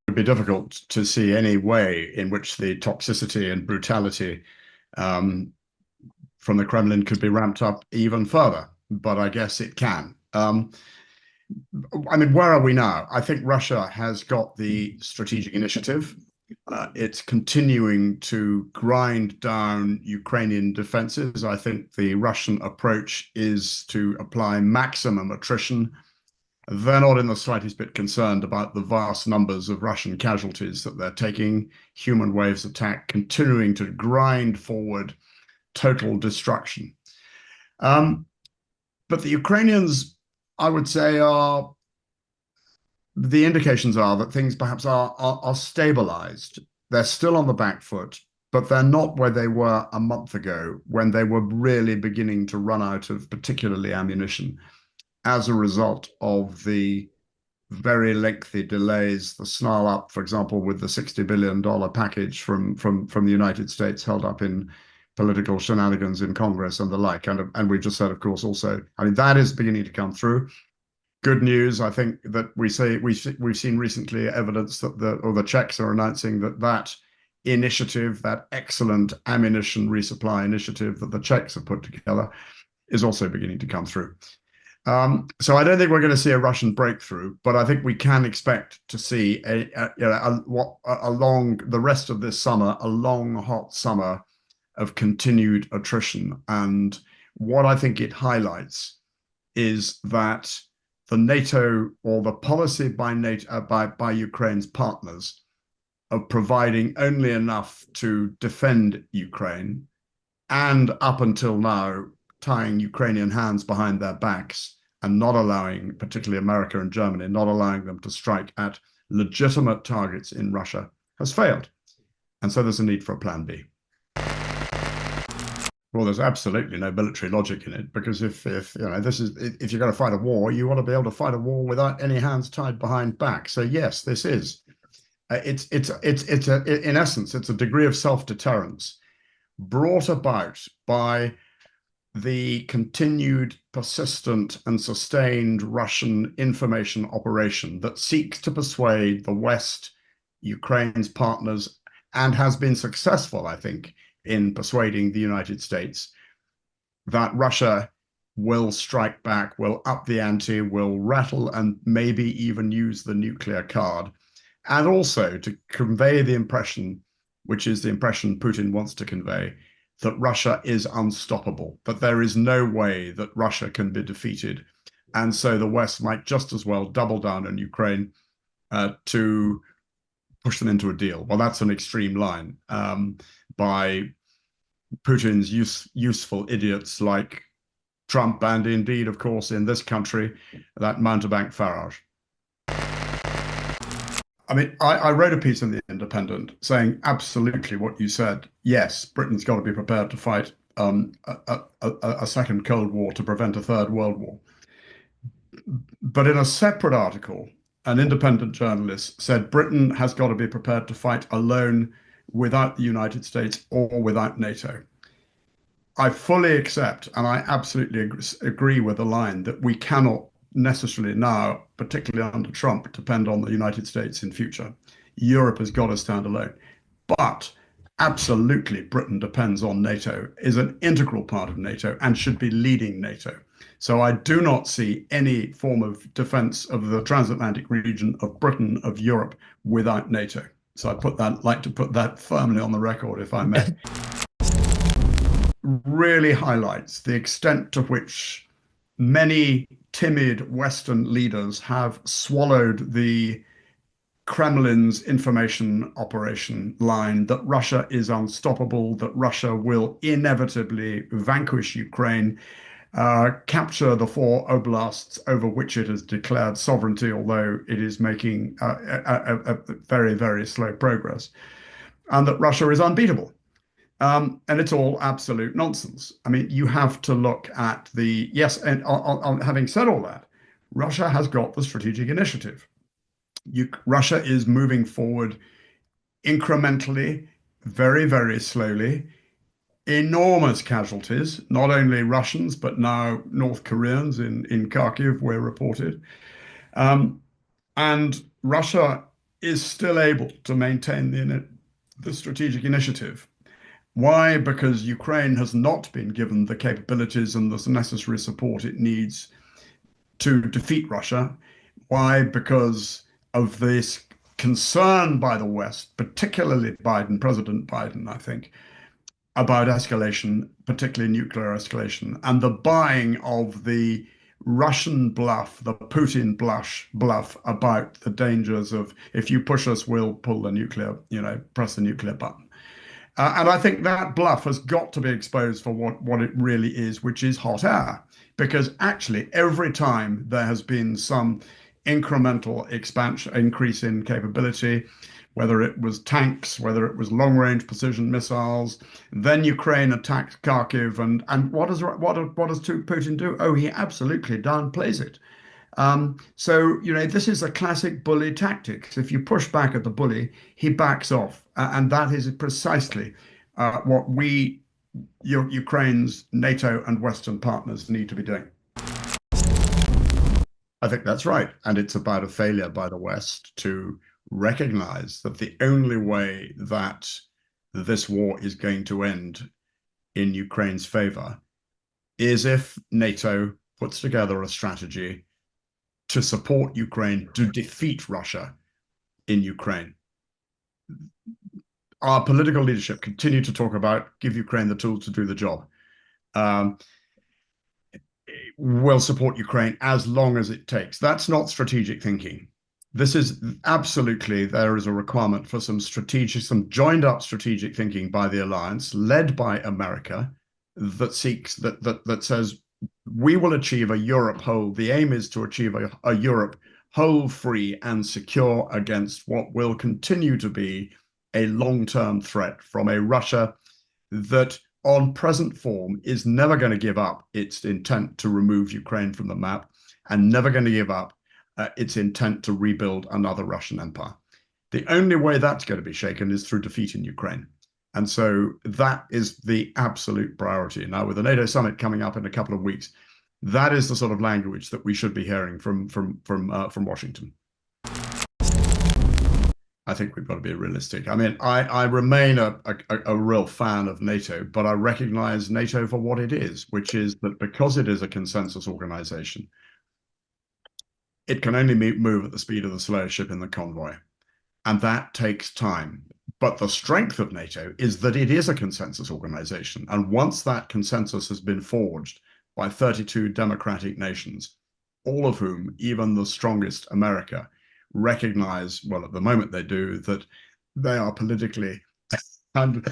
would be difficult to see any way in which the toxicity and brutality from the Kremlin could be ramped up even further, but I guess it can. I mean, where are we now? I think Russia has got the strategic initiative. It's continuing to grind down Ukrainian defenses. I think the Russian approach is to apply maximum attrition. They're not in the slightest bit concerned about the vast numbers of Russian casualties that they're taking. Human waves attack, continuing to grind forward total destruction. But the Ukrainians, I would say, the indications are that things perhaps are stabilized. They're still on the back foot, but they're not where they were a month ago when they were really beginning to run out of particularly ammunition as a result of the very lengthy delays, the snarl up, for example, with the $60 billion package from the United States held up in political shenanigans in Congress and the like. And we just said, of course, also, I mean, that is beginning to come through. Good news, I think, that we've seen recently evidence that the Czechs are announcing that initiative, that excellent ammunition resupply initiative that the Czechs have put together, is also beginning to come through. So I don't think we're going to see a Russian breakthrough, but I think we can expect to see along the rest of this summer, a long, hot summer of continued attrition. And what I think it highlights is that the NATO, or the policy by NATO, by Ukraine's partners, of providing only enough to defend Ukraine, and up until now tying Ukrainian hands behind their backs and not allowing, particularly America and Germany, not allowing them to strike at legitimate targets in Russia, has failed. And so there's a need for a plan B. Well, there's absolutely no military logic in it, because if you're going to fight a war, you want to be able to fight a war without any hands tied behind back. So yes, this is in essence, it's a degree of self-deterrence brought about by the continued, persistent and sustained Russian information operation that seeks to persuade the West, Ukraine's partners, and has been successful, I think, in persuading the United States that Russia will strike back, will up the ante, will rattle and maybe even use the nuclear card, and also to convey the impression, which is the impression Putin wants to convey, that Russia is unstoppable, that there is no way that Russia can be defeated. And so the West might just as well double down on Ukraine to push them into a deal. Well, that's an extreme line by Putin's useful idiots like Trump, and indeed, of course, in this country, that mountebank Farage. I mean, I wrote a piece in The Independent saying absolutely what you said. Yes, Britain's got to be prepared to fight a second Cold War to prevent a third World War. But in a separate article, an independent journalist said Britain has got to be prepared to fight alone without the United States or without NATO. I fully accept, and I absolutely agree with the line that we cannot necessarily now, particularly under Trump, depend on the United States in future. Europe has got to stand alone. But absolutely, Britain depends on NATO, is an integral part of NATO, and should be leading NATO. So I do not see any form of defense of the transatlantic region, of Britain, of Europe, without NATO. So like to put that firmly on the record, if I may. Really highlights the extent to which many timid Western leaders have swallowed the Kremlin's information operation line that Russia is unstoppable, that Russia will inevitably vanquish Ukraine, capture the 4 oblasts over which it has declared sovereignty, although it is making a very, very slow progress, and that Russia is unbeatable. And it's all absolute nonsense. I mean, you have to look at and having said all that, Russia has got the strategic initiative. Russia is moving forward incrementally, very, very slowly. Enormous casualties, not only Russians, but now North Koreans in Kharkiv, were reported. And Russia is still able to maintain the strategic initiative. Why? Because Ukraine has not been given the capabilities and the necessary support it needs to defeat Russia. Why? Because of this concern by the West, particularly President Biden, I think, about escalation, particularly nuclear escalation, and the buying of the Russian bluff, the Putin bluff about the dangers of if you push us, we'll pull the nuclear, press the nuclear button. And I think that bluff has got to be exposed for what it really is, which is hot air. Because actually, every time there has been some incremental expansion, increase in capability, whether it was tanks, whether it was long-range precision missiles, then Ukraine attacked Kharkiv, and what does Putin do? Oh, he absolutely downplays it. So, this is a classic bully tactic. If you push back at the bully, he backs off. And that is precisely what Ukraine's NATO and Western partners need to be doing. I think that's right. And it's about a failure by the West to recognize that the only way that this war is going to end in Ukraine's favor is if NATO puts together a strategy to support Ukraine to defeat Russia in Ukraine. Our political leadership continue to talk about give Ukraine the tools to do the job. We'll support Ukraine as long as it takes. That's not strategic thinking. This is absolutely, there is a requirement for some joined up strategic thinking by the alliance, led by America, that says we will achieve a Europe whole. The aim is to achieve a Europe whole, free, and secure against what will continue to be a long-term threat from a Russia that, on present form, is never going to give up its intent to remove Ukraine from the map and never going to give up its intent to rebuild another Russian empire. The only way that's going to be shaken is through defeat in Ukraine. And so that is the absolute priority. Now, with the NATO summit coming up in a couple of weeks, that is the sort of language that we should be hearing from Washington. I think we've got to be realistic. I mean, I remain a real fan of NATO, but I recognize NATO for what it is, which is that because it is a consensus organization, it can only move at the speed of the slowest ship in the convoy. And that takes time. But the strength of NATO is that it is a consensus organization. And once that consensus has been forged by 32 democratic nations, all of whom, even the strongest America, recognize, well, at the moment they do, that they are politically and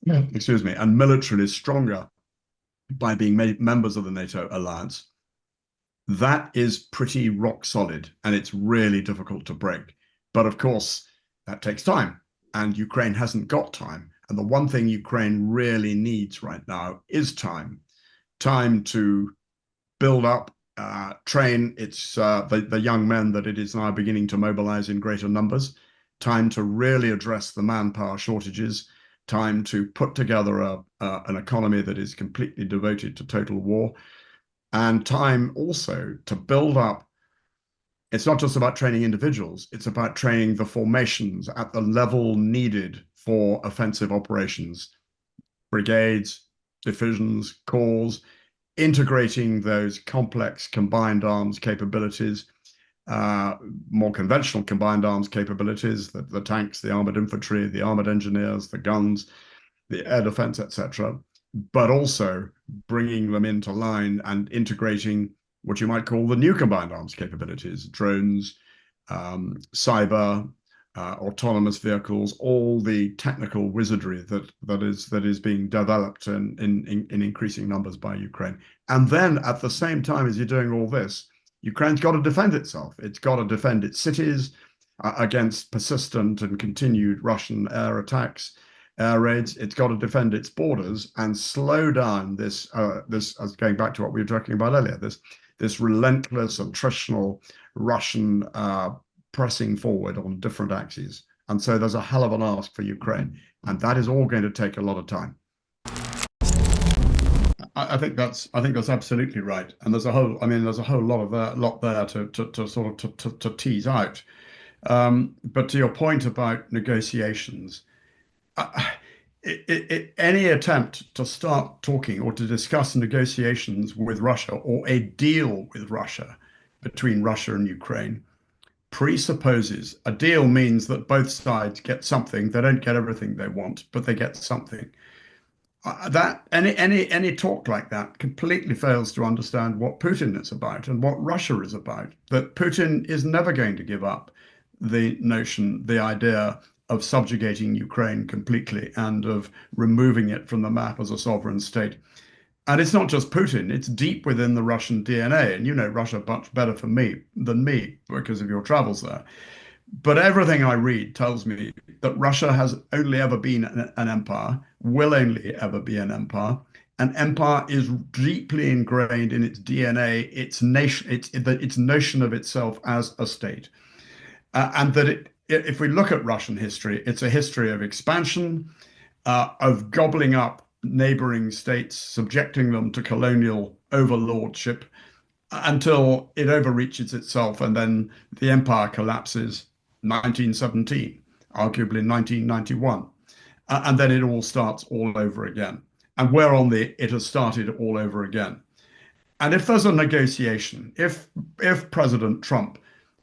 and militarily stronger by being made members of the NATO alliance, that is pretty rock solid, and it's really difficult to break. But of course, that takes time, and Ukraine hasn't got time. And the one thing Ukraine really needs right now is time to build up, train the young men that it is now beginning to mobilize in greater numbers, time to really address the manpower shortages, time to put together an economy that is completely devoted to total war, and time also to build up. It's not just about training individuals, it's about training the formations at the level needed for offensive operations, brigades, divisions, corps, integrating those complex combined arms capabilities, more conventional combined arms capabilities, the tanks, the armored infantry, the armored engineers, the guns, the air defense, etc., but also bringing them into line and integrating what you might call the new combined arms capabilities, drones, cyber, autonomous vehicles, all the technical wizardry that is being developed in increasing numbers by Ukraine. And then at the same time as you're doing all this, Ukraine's got to defend itself. It's got to defend its cities against persistent and continued Russian air attacks, air raids. It's got to defend its borders and slow down this going back to what we were talking about earlier, this relentless attritional Russian pressing forward on different axes. And so there's a hell of an ask for Ukraine, and that is all going to take a lot of time. I think that's absolutely right. And there's a whole lot there to sort of to tease out. But to your point about negotiations, uh, any attempt to start talking or to discuss negotiations with Russia or a deal with Russia between Russia and Ukraine presupposes a deal means that both sides get something. They don't get everything they want, but they get something. That any talk like that completely fails to understand what Putin is about and what Russia is about. That Putin is never going to give up the notion, the idea of subjugating Ukraine completely and of removing it from the map as a sovereign state. And it's not just Putin, it's deep within the Russian DNA. And you know Russia much better for me than me because of your travels there. But everything I read tells me that Russia has only ever been an empire, will only ever be an empire. An empire is deeply ingrained in its DNA, its nation, its notion of itself as a state. And that if we look at Russian history, it's a history of expansion, of gobbling up neighboring states, subjecting them to colonial overlordship until it overreaches itself and then the empire collapses 1917, arguably 1991. And then it all starts all over again. And we're on the it has started all over again. And if there's a negotiation, if President Trump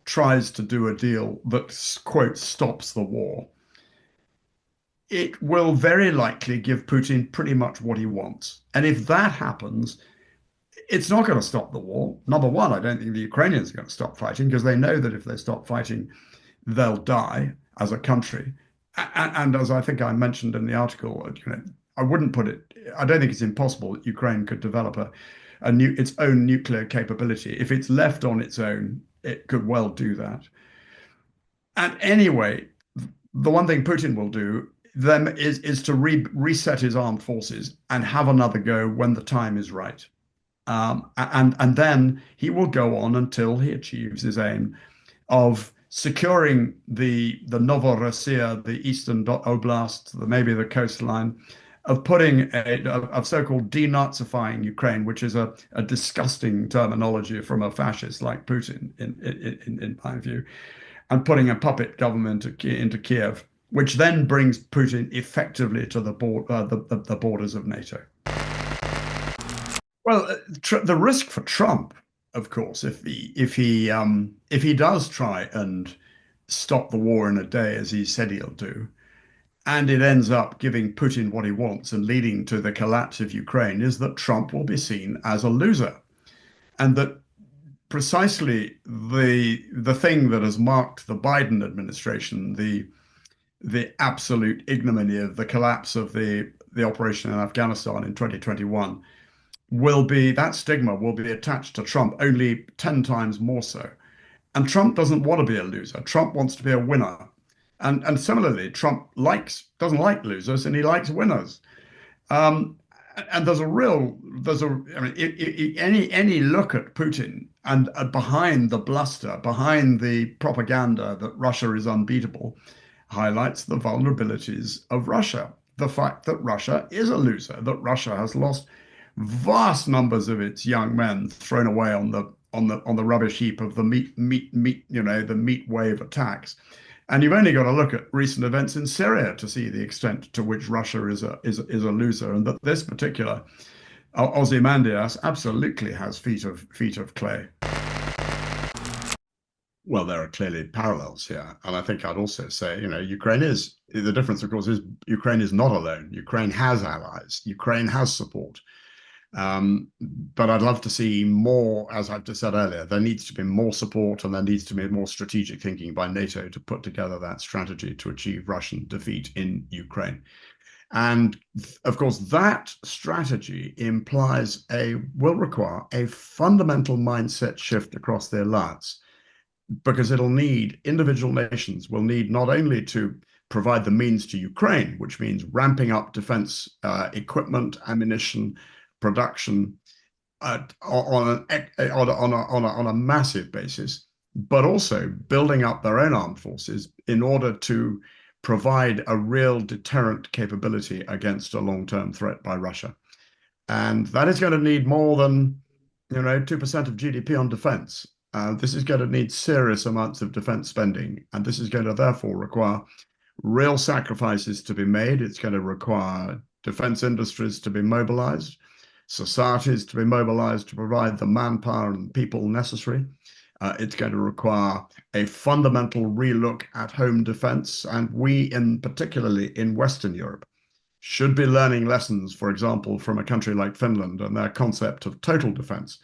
tries to do a deal that, quote, stops the war, it will very likely give Putin pretty much what he wants. And if that happens, it's not going to stop the war. Number one, I don't think the Ukrainians are going to stop fighting because they know that if they stop fighting, they'll die as a country. And as I think I mentioned in the article, I wouldn't put it, I don't think it's impossible that Ukraine could develop its own nuclear capability. If it's left on its own, it could well do that. And anyway, the one thing Putin will do then is to reset his armed forces and have another go when the time is right. And then he will go on until he achieves his aim of securing the Novorossiya, the eastern oblast, maybe the coastline, of putting of so-called denazifying Ukraine, which is a disgusting terminology from a fascist like Putin, in my view, and putting a puppet government into Kiev, which then brings Putin effectively to the borders of NATO. Well, the risk for Trump, of course, if he does try and stop the war in a day, as he said he'll do, and it ends up giving Putin what he wants and leading to the collapse of Ukraine, is that Trump will be seen as a loser, and that precisely the thing that has marked the Biden administration, the absolute ignominy of the collapse of the operation in Afghanistan in 2021 that stigma will be attached to Trump only 10 times more so. And Trump doesn't want to be a loser. Trump wants to be a winner. And similarly, Trump doesn't like losers and he likes winners. And any look at Putin and behind the bluster, behind the propaganda that Russia is unbeatable, highlights the vulnerabilities of Russia. The fact that Russia is a loser, that Russia has lost vast numbers of its young men thrown away on the rubbish heap of the meat wave attacks. And you've only got to look at recent events in Syria to see the extent to which Russia is a loser, and that this particular Ozymandias absolutely has feet of clay. Well, there are clearly parallels here, and I think I'd also say, Ukraine is the difference. Of course, is Ukraine is not alone. Ukraine has allies. Ukraine has support. But I'd love to see more, as I've just said earlier, there needs to be more support and there needs to be more strategic thinking by NATO to put together that strategy to achieve Russian defeat in Ukraine. And of course, that strategy will require a fundamental mindset shift across the alliance, because individual nations will need not only to provide the means to Ukraine, which means ramping up defense equipment, ammunition, production on a massive basis, but also building up their own armed forces in order to provide a real deterrent capability against a long-term threat by Russia. And that is going to need more than 2% of GDP on defense. This is going to need serious amounts of defense spending, and this is going to therefore require real sacrifices to be made. It's going to require defense industries to be mobilized, societies to be mobilized to provide the manpower and people necessary. It's going to require a fundamental relook at home defense, and we, particularly in Western Europe, should be learning lessons, for example, from a country like Finland and their concept of total defense.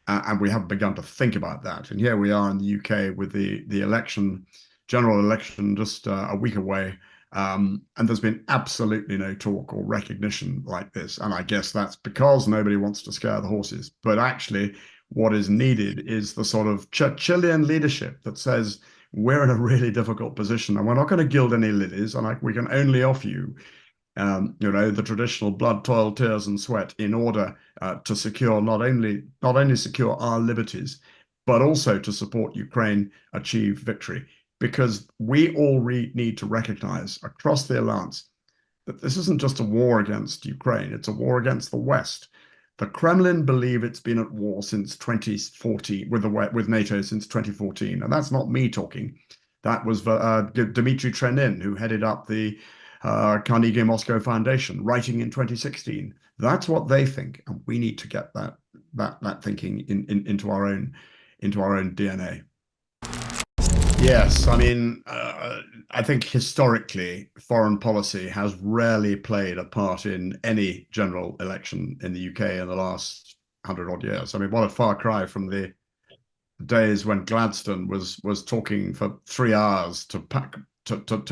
And we haven't begun to think about that. And here we are in the UK with the election, general election, just a week away. And there's been absolutely no talk or recognition like this. And I guess that's because nobody wants to scare the horses. But actually, what is needed is the sort of Churchillian leadership that says, we're in a really difficult position and we're not going to gild any lilies, and we can only offer you the traditional blood, toil, tears, and sweat in order to secure not only secure our liberties, but also to support Ukraine achieve victory. Because we all need to recognize across the alliance that this isn't just a war against Ukraine; it's a war against the West. The Kremlin believe it's been at war since 2014 with NATO since 2014, and that's not me talking. That was Dmitry Trenin, who headed up the Carnegie Moscow Foundation, writing in 2016. That's what they think, and we need to get that thinking into our own DNA. Yes, I mean, I think historically, foreign policy has rarely played a part in any general election in the UK in the last 100-odd years. I mean, what a far cry from the days when Gladstone was talking for 3 hours to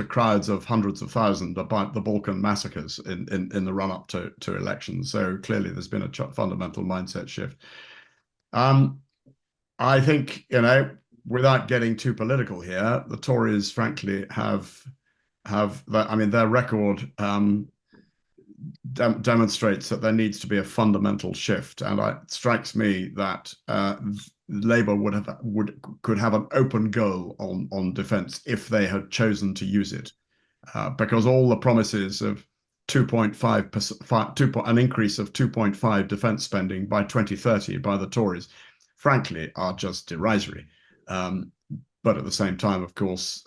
crowds of hundreds of thousands about the Balkan massacres in the run-up to elections. So clearly there's been a fundamental mindset shift. I think, without getting too political here, the Tories, frankly, have their record demonstrates that there needs to be a fundamental shift, and it strikes me that Labour could have an open goal on defence if they had chosen to use it, because all the promises of 2.5%, an increase of 2.5 defence spending by 2030 by the Tories, frankly, are just derisory. But at the same time, of course,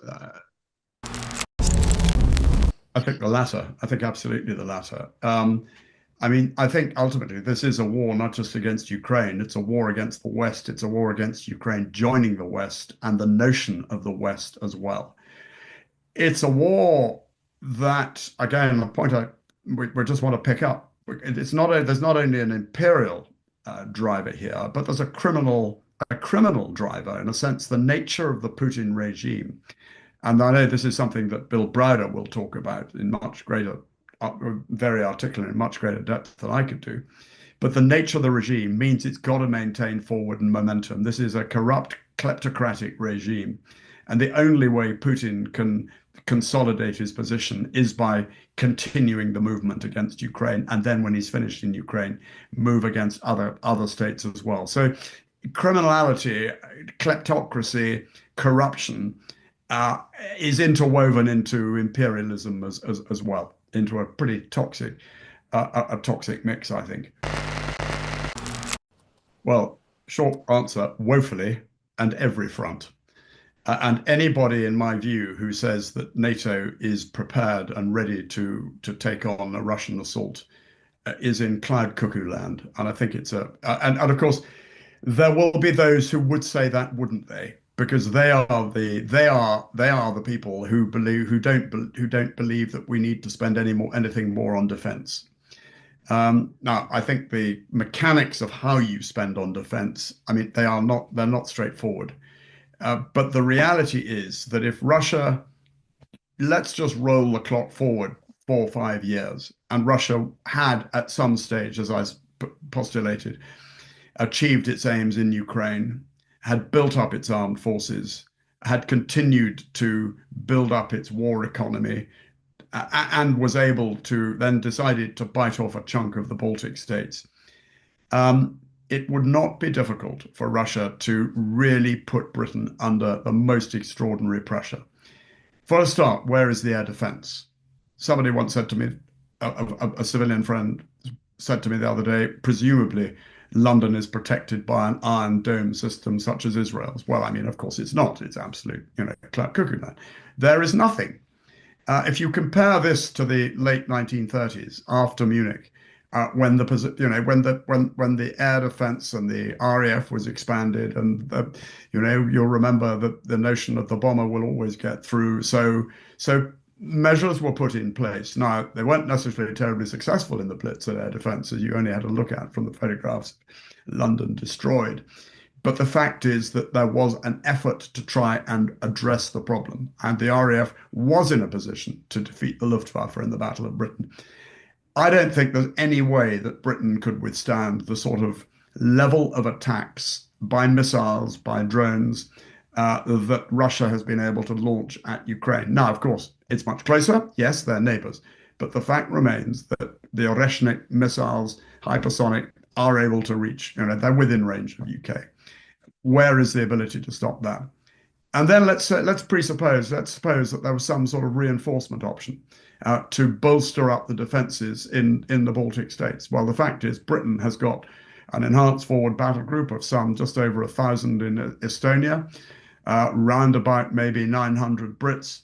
I think the latter. I think absolutely the latter. I mean, I think ultimately this is a war not just against Ukraine, it's a war against the West, it's a war against Ukraine joining the West and the notion of the West as well. It's a war that, again, the point we just want to pick up, there's not only an imperial driver here, but there's a criminal driver, in a sense, the nature of the Putin regime. And I know this is something that Bill Browder will talk about in much greater, very articulate, in much greater depth than I could do. But the nature of the regime means it's got to maintain forward and momentum. This is a corrupt, kleptocratic regime. And the only way Putin can consolidate his position is by continuing the movement against Ukraine. And then when he's finished in Ukraine, move against other states as well. So criminality, kleptocracy, corruption is interwoven into imperialism as well, into a pretty toxic mix, I think. Well, short answer, woefully, and every front. And anybody, in my view, who says that NATO is prepared and ready to take on a Russian assault is in cloud cuckoo land. And I think it's and of course, there will be those who would say that, wouldn't they? Because they are the people who don't believe that we need to spend anything more on defense. Now, I think the mechanics of how you spend on defense, I mean, they're not straightforward. But the reality is that if Russia, let's just roll the clock forward 4 or 5 years, and Russia had at some stage, as I postulated, achieved its aims in Ukraine, had built up its armed forces, had continued to build up its war economy, and was able to then decided to bite off a chunk of the Baltic states. It would not be difficult for Russia to really put Britain under the most extraordinary pressure. For a start, where is the air defense? Somebody once said to me, a civilian friend said to me the other day, presumably London is protected by an iron dome system such as Israel's. Well, I mean, of course, it's not. It's absolute, cuckoo land. There is nothing. If you compare this to the late 1930s, after Munich, when the air defense and the RAF was expanded, and you'll remember that the notion of the bomber will always get through. So measures were put in place. Now, they weren't necessarily terribly successful in the Blitzer air defense, as you only had to look at from the photographs of London destroyed. But the fact is that there was an effort to try and address the problem, and the RAF was in a position to defeat the Luftwaffe in the Battle of Britain. I don't think there's any way that Britain could withstand the sort of level of attacks by missiles, by drones, that Russia has been able to launch at Ukraine. Now, of course, it's much closer. Yes, they're neighbors. But the fact remains that the Oreshnik missiles, hypersonic, are able to reach, they're within range of UK. Where is the ability to stop that? And then let's suppose that there was some sort of reinforcement option to bolster up the defenses in the Baltic states. Well, the fact is Britain has got an enhanced forward battle group of some just over 1,000 in Estonia, round about maybe 900 Brits,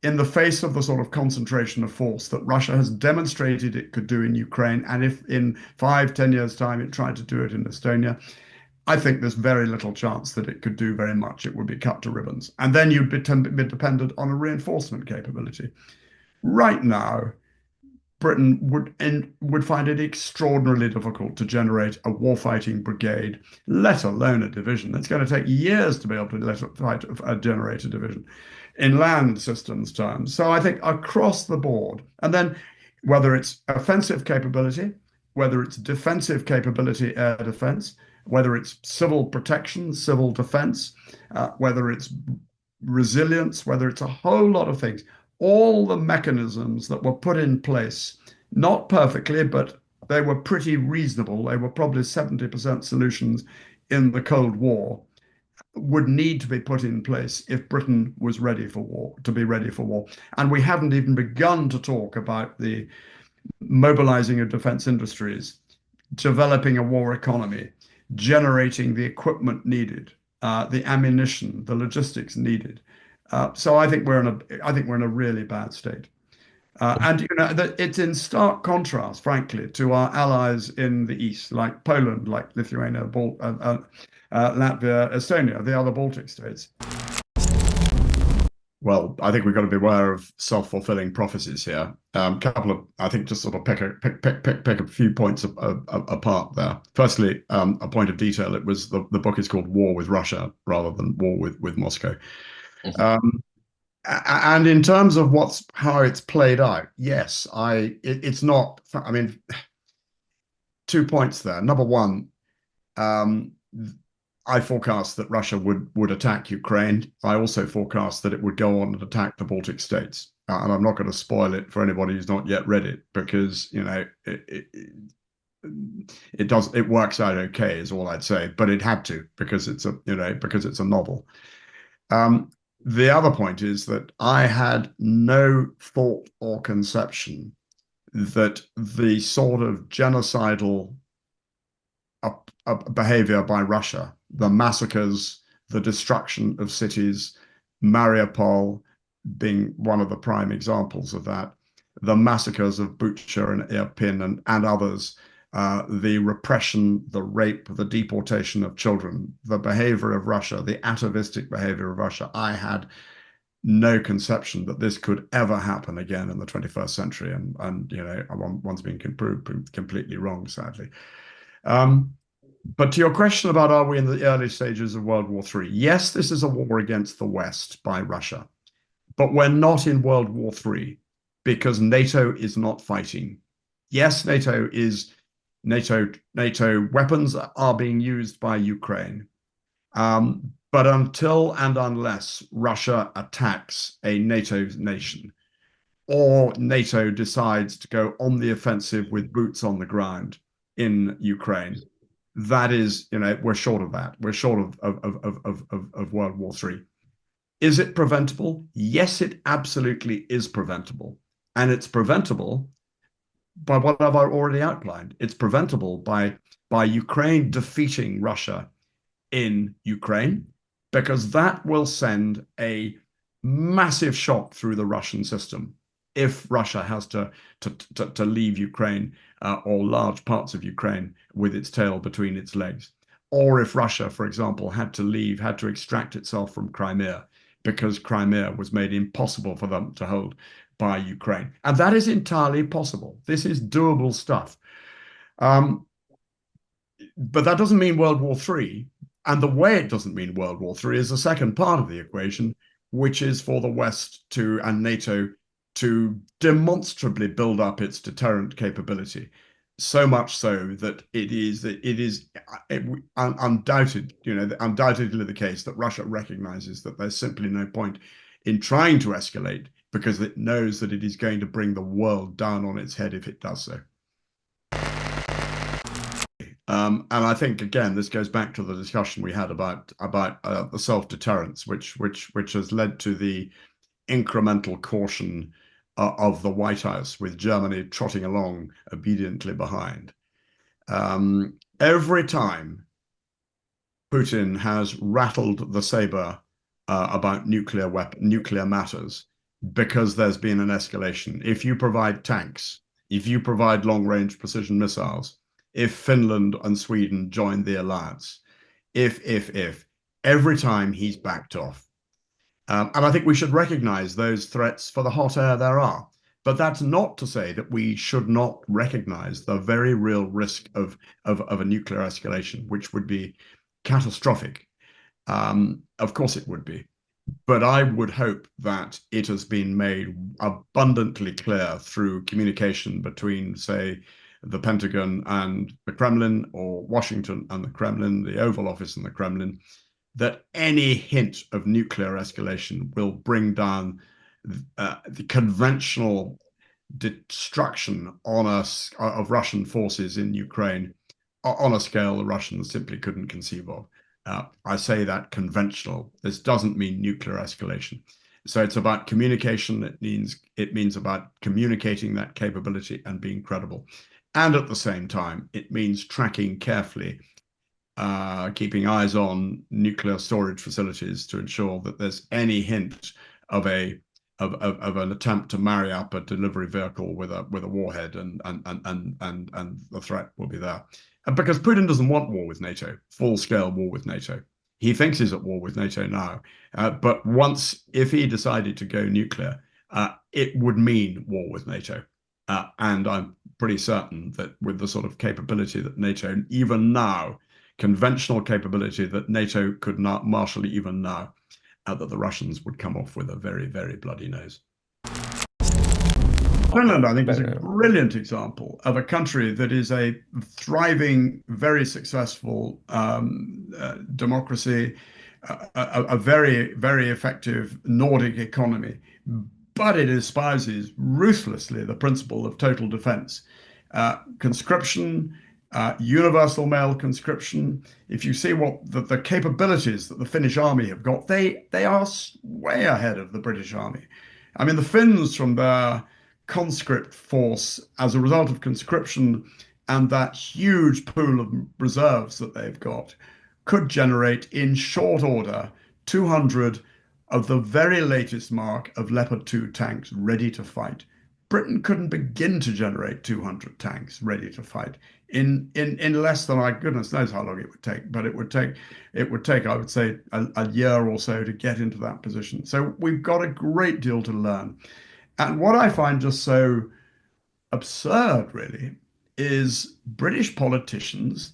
in the face of the sort of concentration of force that Russia has demonstrated it could do in Ukraine. And if in 5-10 years' time it tried to do it in Estonia, I think there's very little chance that it could do very much. It would be cut to ribbons. And then you'd be dependent on a reinforcement capability. Right now, Britain would find it extraordinarily difficult to generate a warfighting brigade, let alone a division. It's going to take years to be able to generate a division in land systems terms. So I think across the board, and then whether it's offensive capability, whether it's defensive capability, air defense, whether it's civil protection, civil defense, whether it's resilience, whether it's a whole lot of things, all the mechanisms that were put in place, not perfectly, but they were pretty reasonable. They were probably 70% solutions in the Cold War, would need to be put in place if Britain was ready for war, to be ready for war. And we haven't even begun to talk about the mobilizing of defense industries, developing a war economy, generating the equipment needed, the ammunition, the logistics needed. So I think we're in a really bad state. And it's in stark contrast, frankly, to our allies in the east, like Poland, like Lithuania, Latvia, Estonia, the other Baltic states. Well, I think we've got to be aware of self-fulfilling prophecies here. Couple of, I think, just sort of pick a few points apart there. Firstly, a point of detail. It was the book is called War with Russia rather than War with Moscow. Mm-hmm. And in terms of how it's played out, yes, it's not. I mean, 2 points there. Number one, I forecast that Russia would attack Ukraine. I also forecast that it would go on and attack the Baltic states. And I'm not going to spoil it for anybody who's not yet read it, because it works out okay, is all I'd say. But it had to, because it's a novel. The other point is that I had no thought or conception that the sort of genocidal behavior by Russia, the massacres, the destruction of cities, Mariupol being one of the prime examples of that, the massacres of Bucha and Irpin and others, the repression, the rape, the deportation of children, the behavior of Russia, the atavistic behavior of Russia. I had no conception that this could ever happen again in the 21st century. And one's been proved completely wrong, sadly. But to your question about, are we in the early stages of World War III? Yes, this is a war against the West by Russia, but we're not in World War III because NATO is not fighting. Yes, NATO weapons are being used by Ukraine. But until and unless Russia attacks a NATO nation, or NATO decides to go on the offensive with boots on the ground in Ukraine, that is, we're short of that. We're short of World War III. Is it preventable? Yes, it absolutely is preventable. And it's preventable by what I've already outlined. It's preventable by by Ukraine defeating Russia in Ukraine, because that will send a massive shock through the Russian system if Russia has to leave Ukraine or large parts of Ukraine with its tail between its legs. Or if Russia, for example, had to extract itself from Crimea because Crimea was made impossible for them to hold by Ukraine. And that is entirely possible. This is doable stuff. But that doesn't mean World War III. And the way it doesn't mean World War III is the second part of the equation, which is for the West and NATO to demonstrably build up its deterrent capability. So much so that it is undoubtedly the case that Russia recognizes that there's simply no point in trying to escalate because it knows that it is going to bring the world down on its head if it does so. And I think again, this goes back to the discussion we had about the self-deterrence, which has led to the incremental caution of the White House, with Germany trotting along obediently behind. Every time Putin has rattled the saber about nuclear matters, because there's been an escalation. If you provide tanks, if you provide long-range precision missiles, if Finland and Sweden join the alliance, if, every time he's backed off. And I think we should recognize those threats for the hot air there are. But that's not to say that we should not recognize the very real risk of a nuclear escalation, which would be catastrophic. Of course it would be. But I would hope that it has been made abundantly clear through communication between, say, the Pentagon and the Kremlin, or Washington and the Kremlin, the Oval Office and the Kremlin, that any hint of nuclear escalation will bring down the conventional destruction on us of Russian forces in Ukraine on a scale the Russians simply couldn't conceive of. I say that conventional. This doesn't mean nuclear escalation. So it's about communication. It means about communicating that capability and being credible. And at the same time, it means tracking carefully, keeping eyes on nuclear storage facilities to ensure that there's any hint of an attempt to marry up a delivery vehicle with a warhead, and the threat will be there. And because Putin doesn't want war with NATO, full-scale war with NATO. He thinks he's at war with NATO now, but if he decided to go nuclear, it would mean war with NATO. And I'm pretty certain that with the sort of capability that NATO, even now, conventional capability that NATO could not marshal even now, that the Russians would come off with a very, very bloody nose. Finland, I think, is a brilliant example of a country that is a thriving, very successful democracy, a very, very effective Nordic economy, but it espouses ruthlessly the principle of total defense. Conscription, universal male conscription. If you see what the capabilities that the Finnish army have got, they are way ahead of the British army. I mean, the Finns, from their conscript force as a result of conscription and that huge pool of reserves that they've got, could generate in short order 200 of the very latest mark of Leopard 2 tanks ready to fight. Britain couldn't begin to generate 200 tanks ready to fight in less than, goodness knows how long it would take, but it would take, I would say, a year or so to get into that position. So we've got a great deal to learn. And what I find just so absurd, really, is British politicians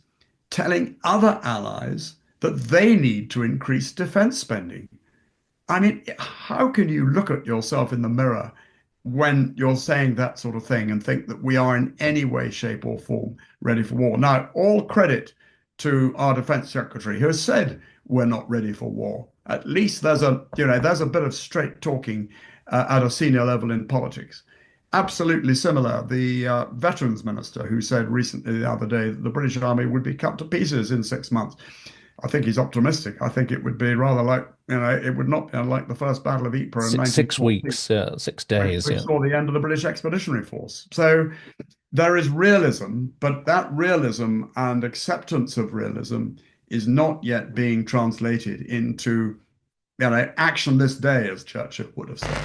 telling other allies that they need to increase defense spending. I mean, how can you look at yourself in the mirror when you're saying that sort of thing and think that we are in any way, shape, or form ready for war? Now, all credit to our defense secretary, who has said we're not ready for war. At least there's a bit of straight talking at a senior level in politics. Absolutely similar, the veterans minister, who said recently, the other day, that the British Army would be cut to pieces in 6 months. I think he's optimistic. I think it would be rather like, it would not be unlike the first Battle of Ypres in 6 weeks, 6 days. Which saw the end of the British Expeditionary Force. So there is realism, but that realism and acceptance of realism is not yet being translated into, action this day, as Churchill would have said.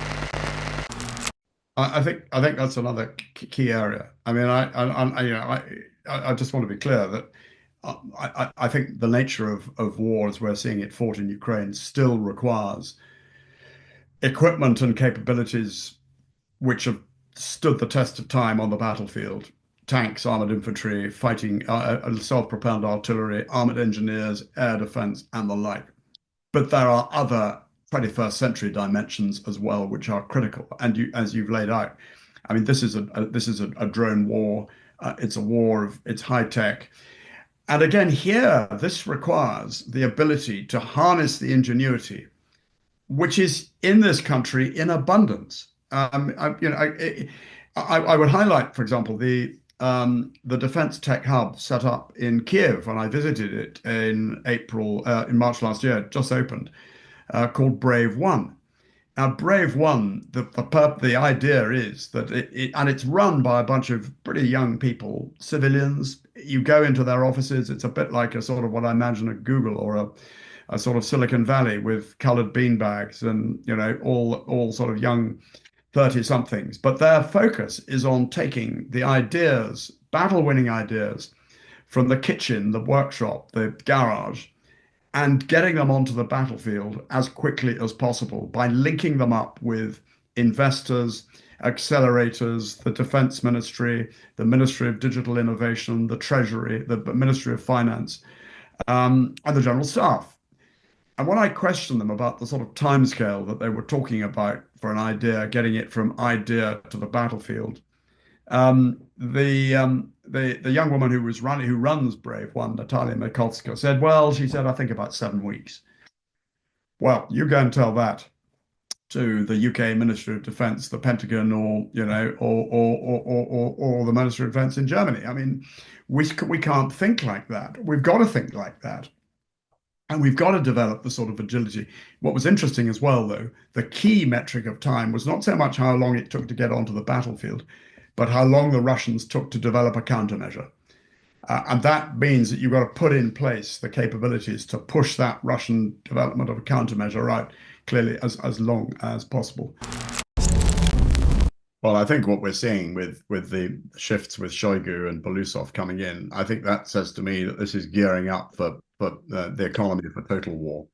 I think that's another key area. I mean, I just want to be clear that I think the nature of war, as we're seeing it fought in Ukraine, still requires equipment and capabilities which have stood the test of time on the battlefield. Tanks, armored infantry, fighting, self-propelled artillery, armored engineers, air defense, and the like. But there are other 21st century dimensions as well, which are critical. And as you've laid out, I mean, this is a drone war. It's a war of it's high tech. And again, here, this requires the ability to harness the ingenuity, which is in this country in abundance. I would highlight, for example, the Defense Tech Hub set up in Kiev when I visited it in March last year, just opened, called Brave One. Now, Brave One, the idea is that and it's run by a bunch of pretty young people, civilians. You go into their offices, it's a bit like a sort of what I imagine at Google or a sort of Silicon Valley with colored beanbags and, all sort of young 30 somethings. But their focus is on taking the ideas, battle winning ideas from the kitchen, the workshop, the garage, and getting them onto the battlefield as quickly as possible by linking them up with investors, accelerators, the Defense Ministry, the Ministry of Digital Innovation, the Treasury, the Ministry of Finance, and the General Staff. And when I questioned them about the sort of timescale that they were talking about for an idea, getting it from idea to the battlefield, the young woman who runs Brave One, Natalia Mikulska, said, "Well, she said, I think about 7 weeks." Well, you go and tell that to the UK Ministry of Defence, the Pentagon, or or the Ministry of Defence in Germany. I mean, we can't think like that. We've got to think like that. And we've got to develop the sort of agility. What was interesting as well, though, the key metric of time was not so much how long it took to get onto the battlefield, but how long the Russians took to develop a countermeasure. And that means that you've got to put in place the capabilities to push that Russian development of a countermeasure out clearly as long as possible. Well, I think what we're seeing with the shifts with Shoigu and Bolusov coming in, I think that says to me that this is gearing up for the economy for total war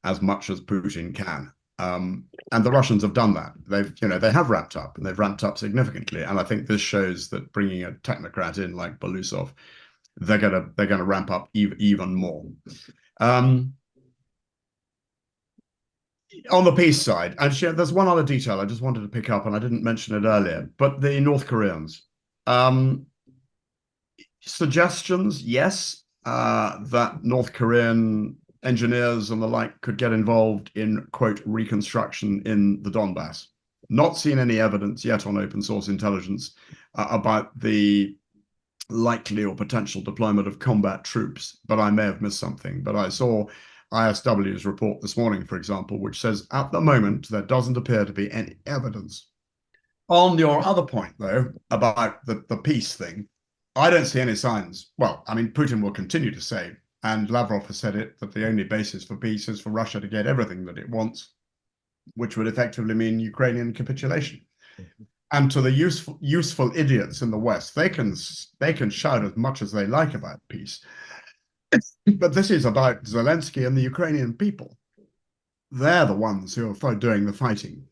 as much as Putin can. And the Russians have done that. They have ramped up, and they've ramped up significantly. And I think this shows that bringing a technocrat in like Bolusov, they're gonna ramp up even more. On the peace side, actually, there's one other detail I just wanted to pick up, and I didn't mention it earlier, but the North Koreans. Suggestions, yes, that North Korean engineers and the like could get involved in, quote, reconstruction in the Donbass. Not seen any evidence yet on open source intelligence about the likely or potential deployment of combat troops, but I may have missed something. But I saw ISW's report this morning, for example, which says at the moment there doesn't appear to be any evidence. On your other point, though, about the peace thing, I don't see any signs. Well, I mean, Putin will continue to say, and Lavrov has said it, that the only basis for peace is for Russia to get everything that it wants, which would effectively mean Ukrainian capitulation. And to the useful idiots in the West, they can shout as much as they like about peace. But this is about Zelensky and the Ukrainian people. They're the ones who are doing the fighting.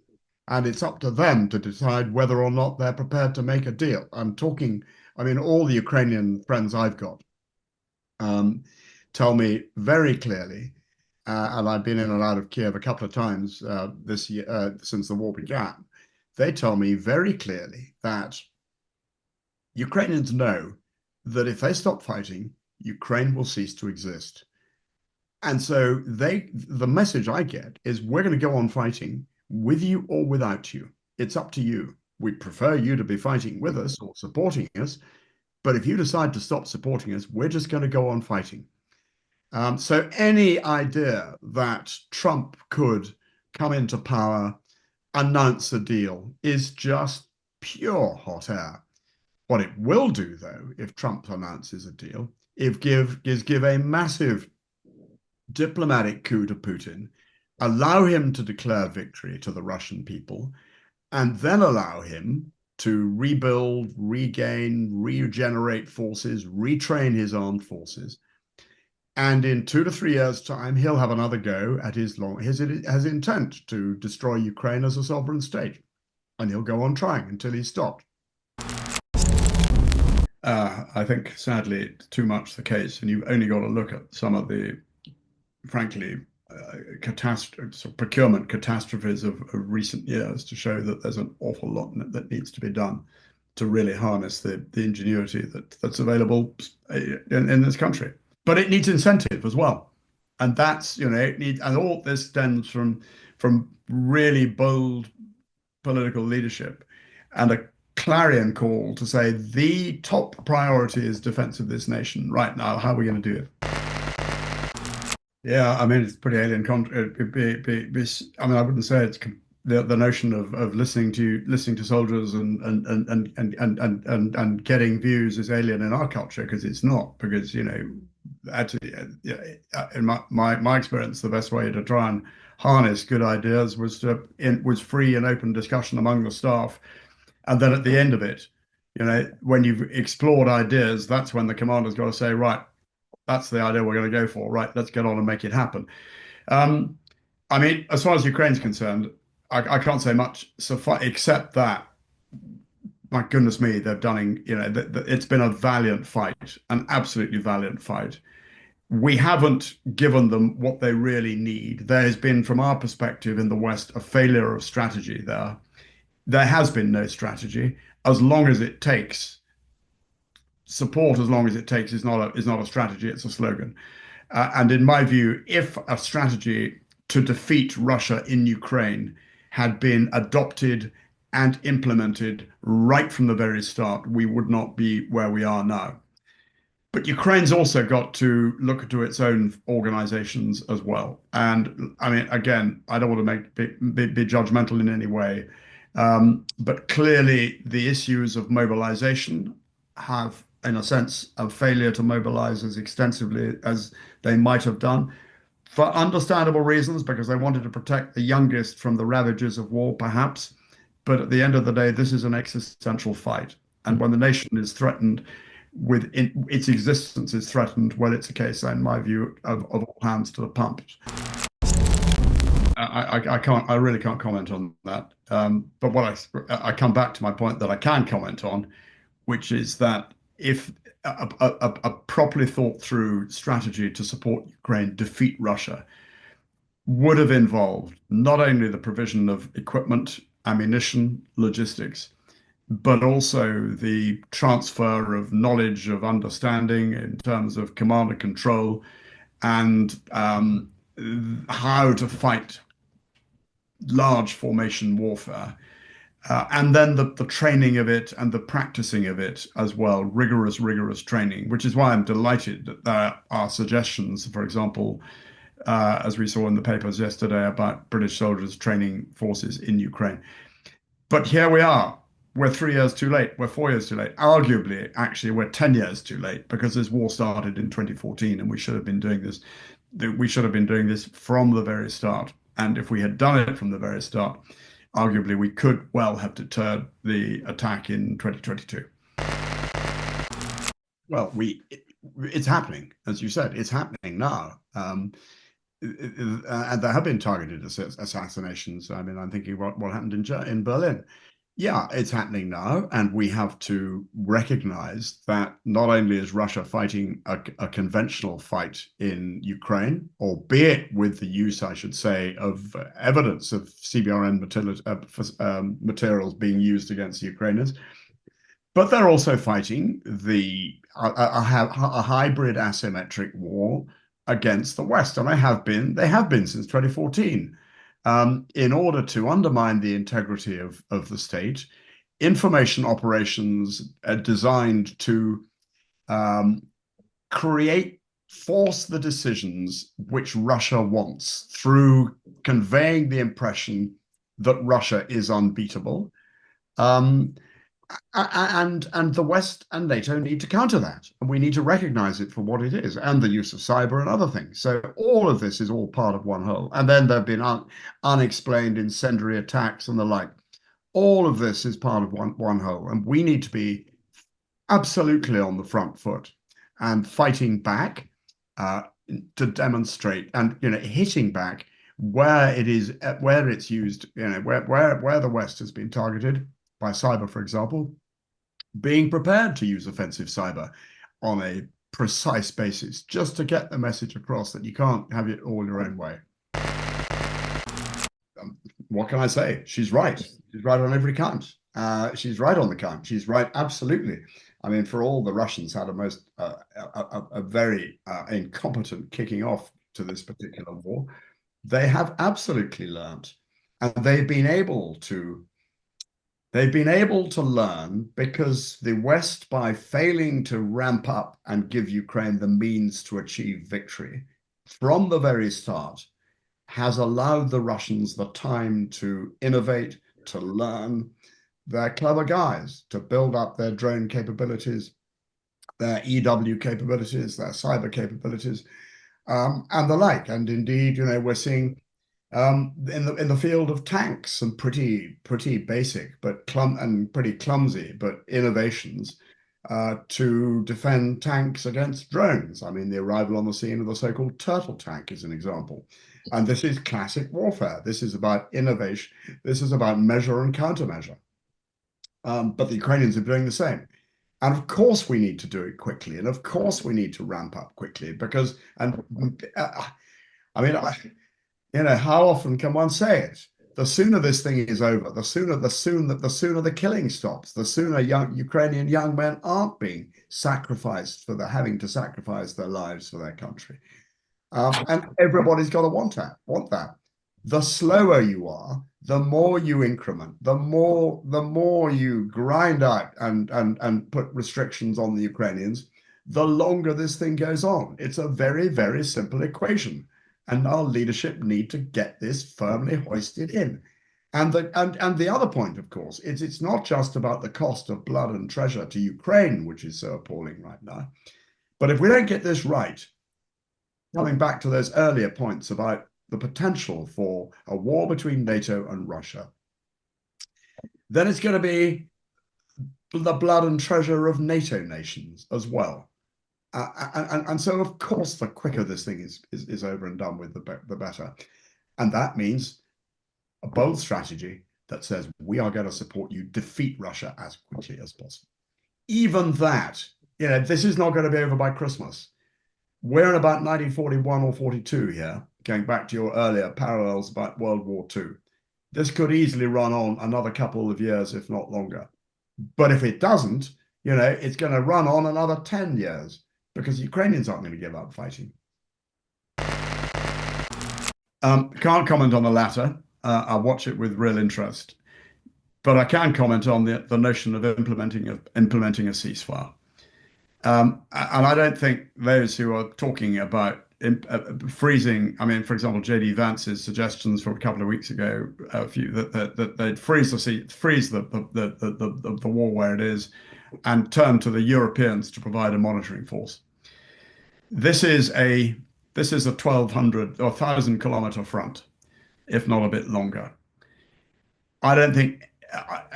And it's up to them to decide whether or not they're prepared to make a deal. I mean, all the Ukrainian friends I've got tell me very clearly, and I've been in and out of Kiev a couple of times this year since the war began. They tell me very clearly that Ukrainians know that if they stop fighting, Ukraine will cease to exist. And so the message I get is, we're going to go on fighting with you or without you. It's up to you. We prefer you to be fighting with us or supporting us. But if you decide to stop supporting us, we're just going to go on fighting. So any idea that Trump could come into power, announce a deal, is just pure hot air. What it will do, though, if Trump announces a deal, is give a massive diplomatic coup to Putin, allow him to declare victory to the Russian people, and then allow him to rebuild, regain, regenerate forces, retrain his armed forces. And in 2 to 3 years' time, he'll have another go at his intent to destroy Ukraine as a sovereign state. And he'll go on trying until he's stopped. I think, sadly, it's too much the case. And you've only got to look at some of the, frankly, procurement catastrophes of recent years to show that there's an awful lot that needs to be done to really harness the ingenuity that's available in this country. But it needs incentive as well. And that's, and all this stems from really bold political leadership and a clarion call to say the top priority is defense of this nation right now. How are we going to do it? Yeah, I mean, it's pretty alien. I mean, I wouldn't say it's the notion of listening to soldiers and getting views is alien in our culture, because it's not. Because actually, in my experience, the best way to try and harness good ideas was free and open discussion among the staff, and then at the end of it, when you've explored ideas, that's when the commander's got to say, right, that's the idea we're going to go for. Right, let's get on and make it happen. I mean, as far as Ukraine's concerned, I can't say much except that, my goodness me, they've done, it's been a valiant fight, an absolutely valiant fight. We haven't given them what they really need. There has been, from our perspective in the West, a failure of strategy there. There has been no strategy. As long as it takes, support as long as it takes is not a strategy, it's a slogan. And in my view, if a strategy to defeat Russia in Ukraine had been adopted and implemented right from the very start, we would not be where we are now. But Ukraine's also got to look to its own organizations as well. And I mean, again, I don't want to be judgmental in any way, but clearly the issues of mobilization have, in a sense, a failure to mobilize as extensively as they might have done, for understandable reasons, because they wanted to protect the youngest from the ravages of war, perhaps. But at the end of the day, this is an existential fight. And when the nation is threatened, its existence is threatened, well, it's a case, in my view, of all hands to the pumps. I really can't comment on that. But what I come back to my point that I can comment on, which is that if a properly thought through strategy to support Ukraine, defeat Russia, would have involved not only the provision of equipment, ammunition, logistics, but also the transfer of knowledge, of understanding in terms of command and control, and how to fight large formation warfare. And then the training of it and the practicing of it as well, rigorous training, which is why I'm delighted that there are suggestions, for example, as we saw in the papers yesterday, about British soldiers training forces in Ukraine. But here we are. We're 3 years too late. We're 4 years too late. Arguably, actually, we're 10 years too late, because this war started in 2014 and we should have been doing this. We should have been doing this from the very start. And if we had done it from the very start, arguably we could well have deterred the attack in 2022. Well, it's happening, as you said, it's happening now. And there have been targeted assassinations. I mean, I'm thinking what happened in Berlin. Yeah, it's happening now, and we have to recognize that not only is Russia fighting a conventional fight in Ukraine, albeit with the use, I should say, of evidence of CBRN materials being used against the Ukrainians, but they're also fighting a hybrid asymmetric war against the West, and they have been since 2014. In order to undermine the integrity of the state, information operations are designed to force the decisions which Russia wants, through conveying the impression that Russia is unbeatable. And the West and NATO need to counter that, and we need to recognize it for what it is, and the use of cyber and other things. So all of this is all part of one whole. And then there have been unexplained incendiary attacks and the like. All of this is part of one whole, and we need to be absolutely on the front foot and fighting back uh, to demonstrate and hitting back where it's used, where the West has been targeted by cyber, for example, being prepared to use offensive cyber on a precise basis, just to get the message across that you can't have it all your own way. What can I say? She's right. She's right on every count. She's right on the count. She's right, absolutely. I mean, for all the Russians had a very incompetent kicking off to this particular war, they have absolutely learned, and they've been able to learn because the West, by failing to ramp up and give Ukraine the means to achieve victory from the very start, has allowed the Russians the time to innovate, to learn. They're clever guys to build up their drone capabilities, their EW capabilities, their cyber capabilities, and the like. And indeed, we're seeing in the field of tanks some pretty basic but pretty clumsy but innovations to defend tanks against drones. I mean, the arrival on the scene of the so-called turtle tank is an example. And this is classic warfare. This is about innovation. This is about measure and countermeasure. But the Ukrainians are doing the same. And of course, we need to do it quickly. And of course, we need to ramp up quickly because, I mean, how often can one say it? The sooner this thing is over, the sooner the killing stops, the sooner Ukrainian young men aren't being sacrificed having to sacrifice their lives for their country. And everybody's got to want that. The slower you are, the more you increment, the more you grind out and put restrictions on the Ukrainians, the longer this thing goes on. It's a very, very simple equation. And our leadership need to get this firmly hoisted in. And the other point, of course, is it's not just about the cost of blood and treasure to Ukraine, which is so appalling right now. But if we don't get this right, coming back to those earlier points about the potential for a war between NATO and Russia, then it's going to be the blood and treasure of NATO nations as well. And so, of course, the quicker this thing is over and done with, the better. And that means a bold strategy that says we are going to support you defeat Russia as quickly as possible. Even that, this is not going to be over by Christmas. We're in about 1941 or 42 here, going back to your earlier parallels about World War II. This could easily run on another couple of years, if not longer. But if it doesn't, it's going to run on another 10 years because the Ukrainians aren't going to give up fighting. Can't comment on the latter. I watch it with real interest. But I can comment on the notion of implementing a ceasefire. And I don't think those who are talking about freezing, I mean, for example, J.D. Vance's suggestions from a couple of weeks ago, that they'd freeze the war where it is and turn to the Europeans to provide a monitoring force. This is a 1,200 or 1,000-kilometer front, if not a bit longer. I don't think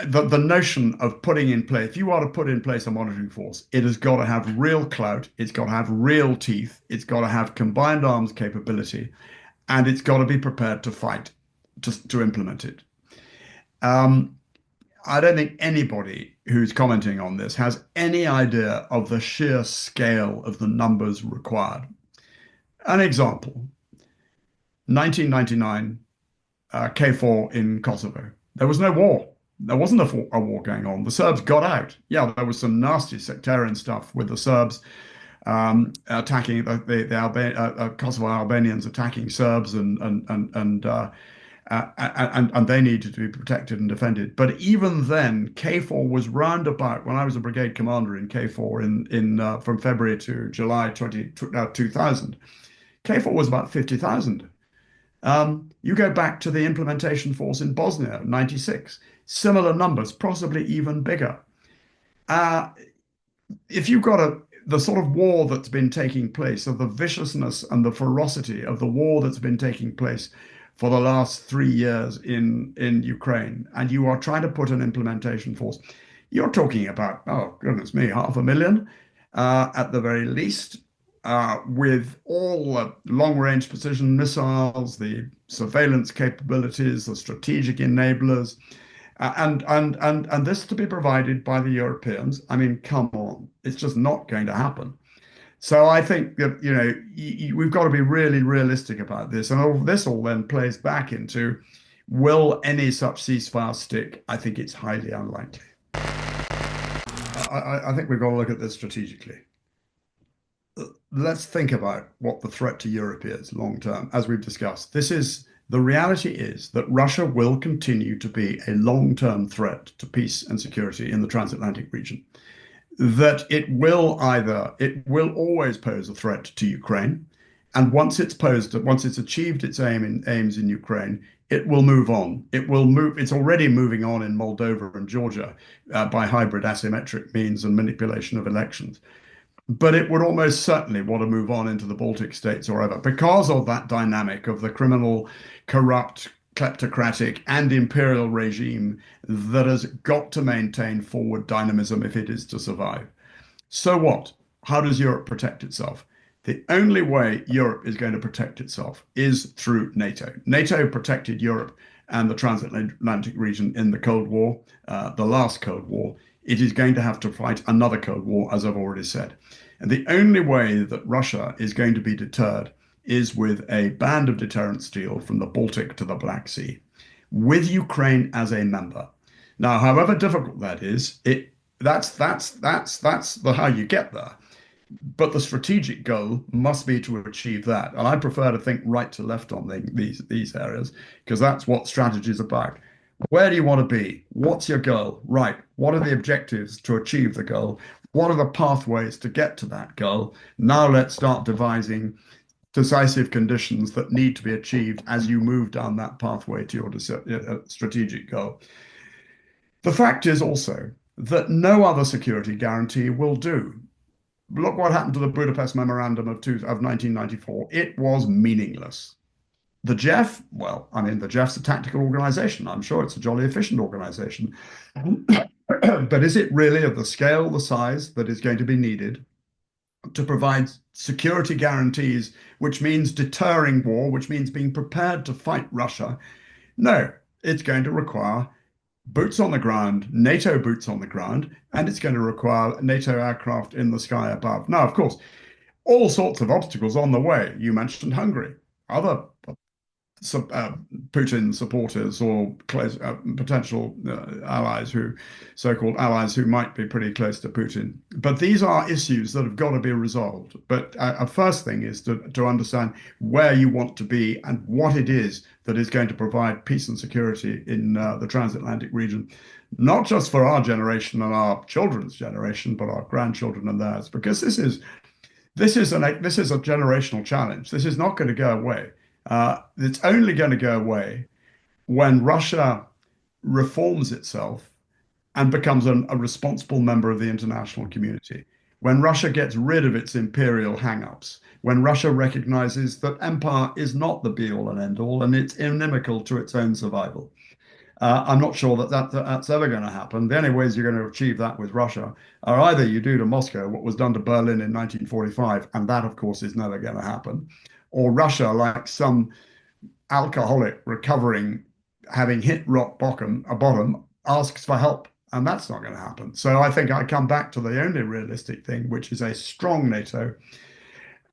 the notion of putting in place, if you are to put in place a monitoring force, it has got to have real clout, it's got to have real teeth, it's got to have combined arms capability, and it's got to be prepared to fight to implement it. I don't think anybody who's commenting on this has any idea of the sheer scale of the numbers required. An example, 1999, KFOR in Kosovo. There was no war. There wasn't a war going on. The Serbs got out. Yeah, there was some nasty sectarian stuff with the Serbs attacking the Kosovo Albanians attacking Serbs, and they needed to be protected and defended. But even then, KFOR was round about, when I was a brigade commander in KFOR from February to July 2000, KFOR was about 50,000. You go back to the implementation force in Bosnia, 96, similar numbers, possibly even bigger. Uh, if you've got the sort of war that's been taking place, of the viciousness and the ferocity of the war that's been taking place for the last 3 years in Ukraine, and you are trying to put an implementation force, you're talking about, oh goodness me, 500,000 at the very least, with all the long-range precision missiles, the surveillance capabilities, the strategic enablers, and this to be provided by the Europeans. I mean, come on, it's just not going to happen. So I think that, we've got to be really realistic about this, and all this all then plays back into, will any such ceasefire stick? I think it's highly unlikely. I think we've got to look at this strategically. Let's think about what the threat to Europe is long term, as we've discussed. The reality is that Russia will continue to be a long-term threat to peace and security in the transatlantic region. That it will always pose a threat to Ukraine, and once it's achieved its aims in Ukraine, it will move on. It's already moving on in Moldova and Georgia by hybrid asymmetric means and manipulation of elections. But it would almost certainly want to move on into the Baltic states or ever, because of that dynamic of the criminal, corrupt, kleptocratic, and imperial regime that has got to maintain forward dynamism if it is to survive. So what? How does Europe protect itself? The only way Europe is going to protect itself is through NATO. NATO protected Europe and the transatlantic region in the Cold War, the last Cold War. It is going to have to fight another Cold War, as I've already said. And the only way that Russia is going to be deterred is with a band of deterrent steel from the Baltic to the Black Sea, with Ukraine as a member. Now, however difficult that is, that's how you get there. But the strategic goal must be to achieve that. And I prefer to think right to left on these areas, because that's what strategy is about. Where do you want to be? What's your goal? Right. What are the objectives to achieve the goal? What are the pathways to get to that goal? Now let's start devising decisive conditions that need to be achieved as you move down that pathway to your strategic goal. The fact is also that no other security guarantee will do. Look what happened to the Budapest Memorandum of 1994. It was meaningless. The JEF, well, I mean, the JEF's a tactical organization. I'm sure it's a jolly efficient organization. But is it really of the scale, the size that is going to be needed to provide security guarantees, which means deterring war, which means being prepared to fight Russia? No, it's going to require boots on the ground, NATO boots on the ground, and it's going to require NATO aircraft in the sky above. Now, of course, all sorts of obstacles on the way. You mentioned Hungary. Other Putin supporters or close, potential allies so-called allies who might be pretty close to Putin. But these are issues that have got to be resolved. But a first thing is to understand where you want to be and what it is that is going to provide peace and security in the transatlantic region, not just for our generation and our children's generation, but our grandchildren and theirs, because this is a generational challenge. This is not going to go away. It's only going to go away when Russia reforms itself and becomes a responsible member of the international community. When Russia gets rid of its imperial hang-ups, when Russia recognizes that empire is not the be-all and end-all, and it's inimical to its own survival. I'm not sure that's ever going to happen. The only ways you're going to achieve that with Russia are either you do to Moscow what was done to Berlin in 1945, and that, of course, is never going to happen, or Russia, like some alcoholic recovering, having hit rock bottom, asks for help, and that's not going to happen. So I think I come back to the only realistic thing, which is a strong NATO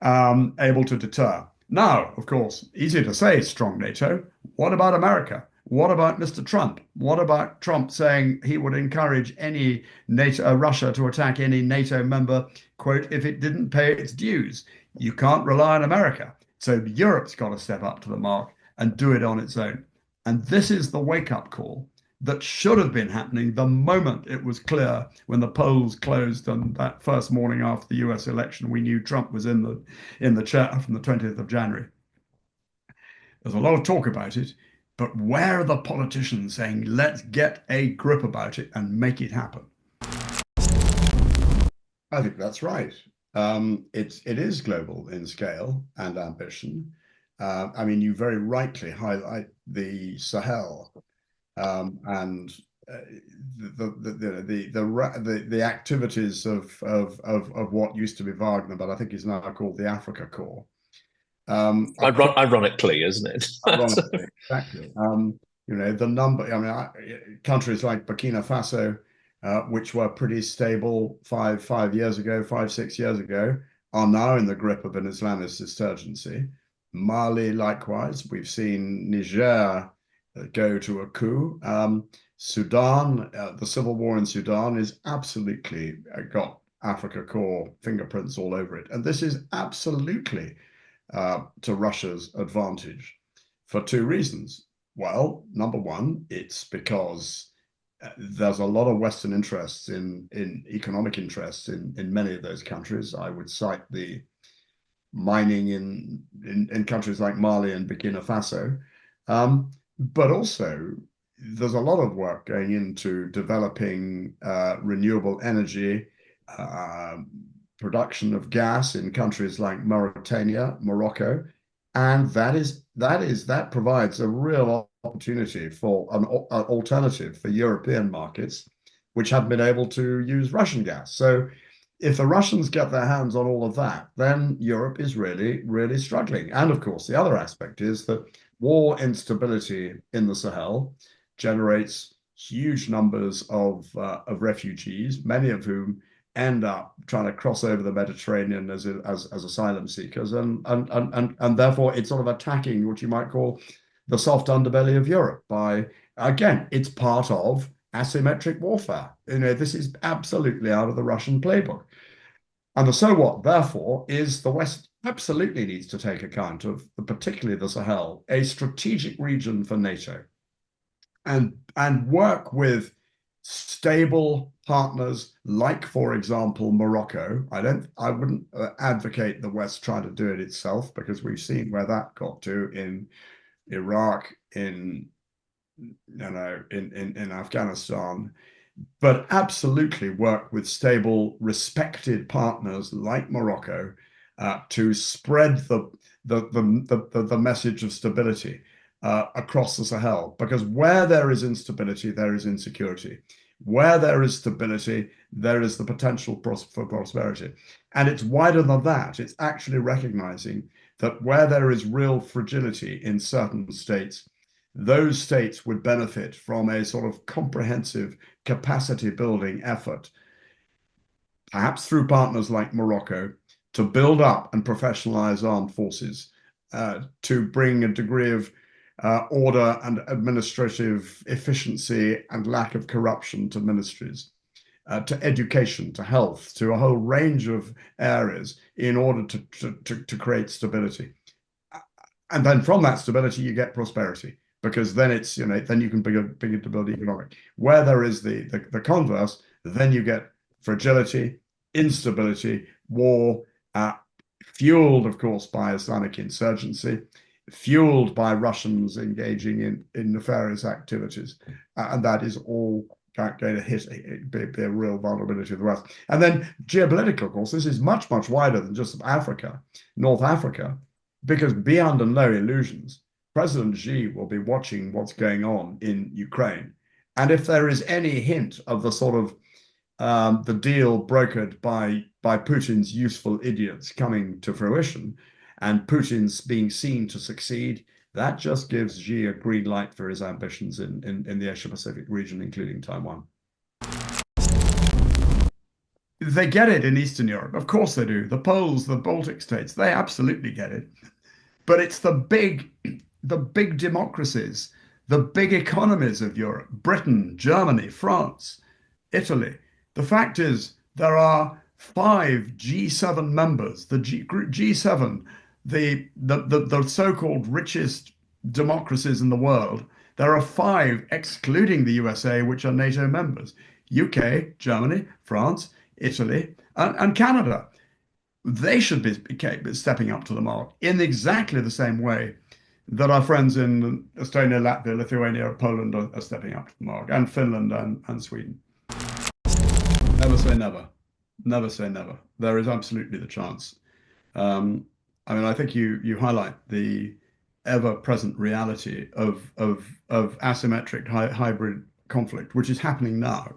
able to deter. Now, of course, easy to say strong NATO. What about America? What about Mr. Trump? What about Trump saying he would encourage any Russia to attack any NATO member, quote, if it didn't pay its dues? You can't rely on America. So Europe's got to step up to the mark and do it on its own. And this is the wake-up call that should have been happening the moment it was clear, when the polls closed on that first morning after the US election. We knew Trump was in the chair from the 20th of January. There's a lot of talk about it, but where are the politicians saying, let's get a grip about it and make it happen? I think that's right. It is global in scale and ambition. I mean, you very rightly highlight the Sahel, and the activities of what used to be Wagner, but I think is now called the Africa Corps. Ironically, isn't it? Ironically, exactly. The number, I mean, countries like Burkina Faso, which were pretty stable 5 years ago, 6 years ago, are now in the grip of an Islamist insurgency. Mali, likewise. We've seen Niger go to a coup. Sudan, the civil war in Sudan is absolutely got Africa Corps fingerprints all over it. And this is absolutely to Russia's advantage for two reasons. Well, number one, it's because there's a lot of Western interests in economic interests in many of those countries. I would cite the mining in countries like Mali and Burkina Faso. But also, there's a lot of work going into developing renewable energy, production of gas in countries like Mauritania, Morocco, and that provides a real opportunity for an alternative for European markets, which have been able to use Russian gas. So if the Russians get their hands on all of that, then Europe is really, really struggling. And of course, the other aspect is that war instability in the Sahel generates huge numbers of refugees, many of whom end up trying to cross over the Mediterranean as asylum seekers, and therefore it's sort of attacking what you might call the soft underbelly of Europe by, again, it's part of asymmetric warfare. This is absolutely out of the Russian playbook. And the so what, therefore, is the West absolutely needs to take account of, particularly the Sahel, a strategic region for NATO, and work with stable partners like, for example, Morocco. I wouldn't advocate the West trying to do it itself, because we've seen where that got to in Iraq, in Afghanistan, but absolutely work with stable, respected partners like Morocco to spread the message of stability across the Sahel. Because where there is instability, there is insecurity. Where there is stability, there is the potential for prosperity. And it's wider than that. It's actually recognizing that where there is real fragility in certain states, those states would benefit from a sort of comprehensive capacity building effort, perhaps through partners like Morocco, to build up and professionalize armed forces, to bring a degree of order and administrative efficiency and lack of corruption to ministries, to education, to health, to a whole range of areas in order to create stability. And then from that stability, you get prosperity, because then it's, then you can begin to build economic. Where there is the converse, then you get fragility, instability, war, fueled, of course, by Islamic insurgency, fueled by Russians engaging in nefarious activities. And that is all going to be a real vulnerability of the West. And then geopolitical, of course, this is much, much wider than just Africa, North Africa, because beyond no illusions, President Xi will be watching what's going on in Ukraine. And if there is any hint of the sort of the deal brokered by Putin's useful idiots coming to fruition, and Putin's being seen to succeed, that just gives Xi a green light for his ambitions in the Asia-Pacific region, including Taiwan. They get it in Eastern Europe. Of course they do. The Poles, the Baltic states, they absolutely get it. But it's the big democracies, the big economies of Europe, Britain, Germany, France, Italy. The fact is, there are 5 G7 members, the G7, the so-called richest democracies in the world. There are 5, excluding the USA, which are NATO members: UK, Germany, France, Italy, and Canada. They should be stepping up to the mark in exactly the same way that our friends in Estonia, Latvia, Lithuania, Poland are stepping up to the mark, and Finland and Sweden. Never say never. never say never. There is absolutely the chance. Um, I mean, I think you highlight the ever-present reality of asymmetric hybrid conflict, which is happening now.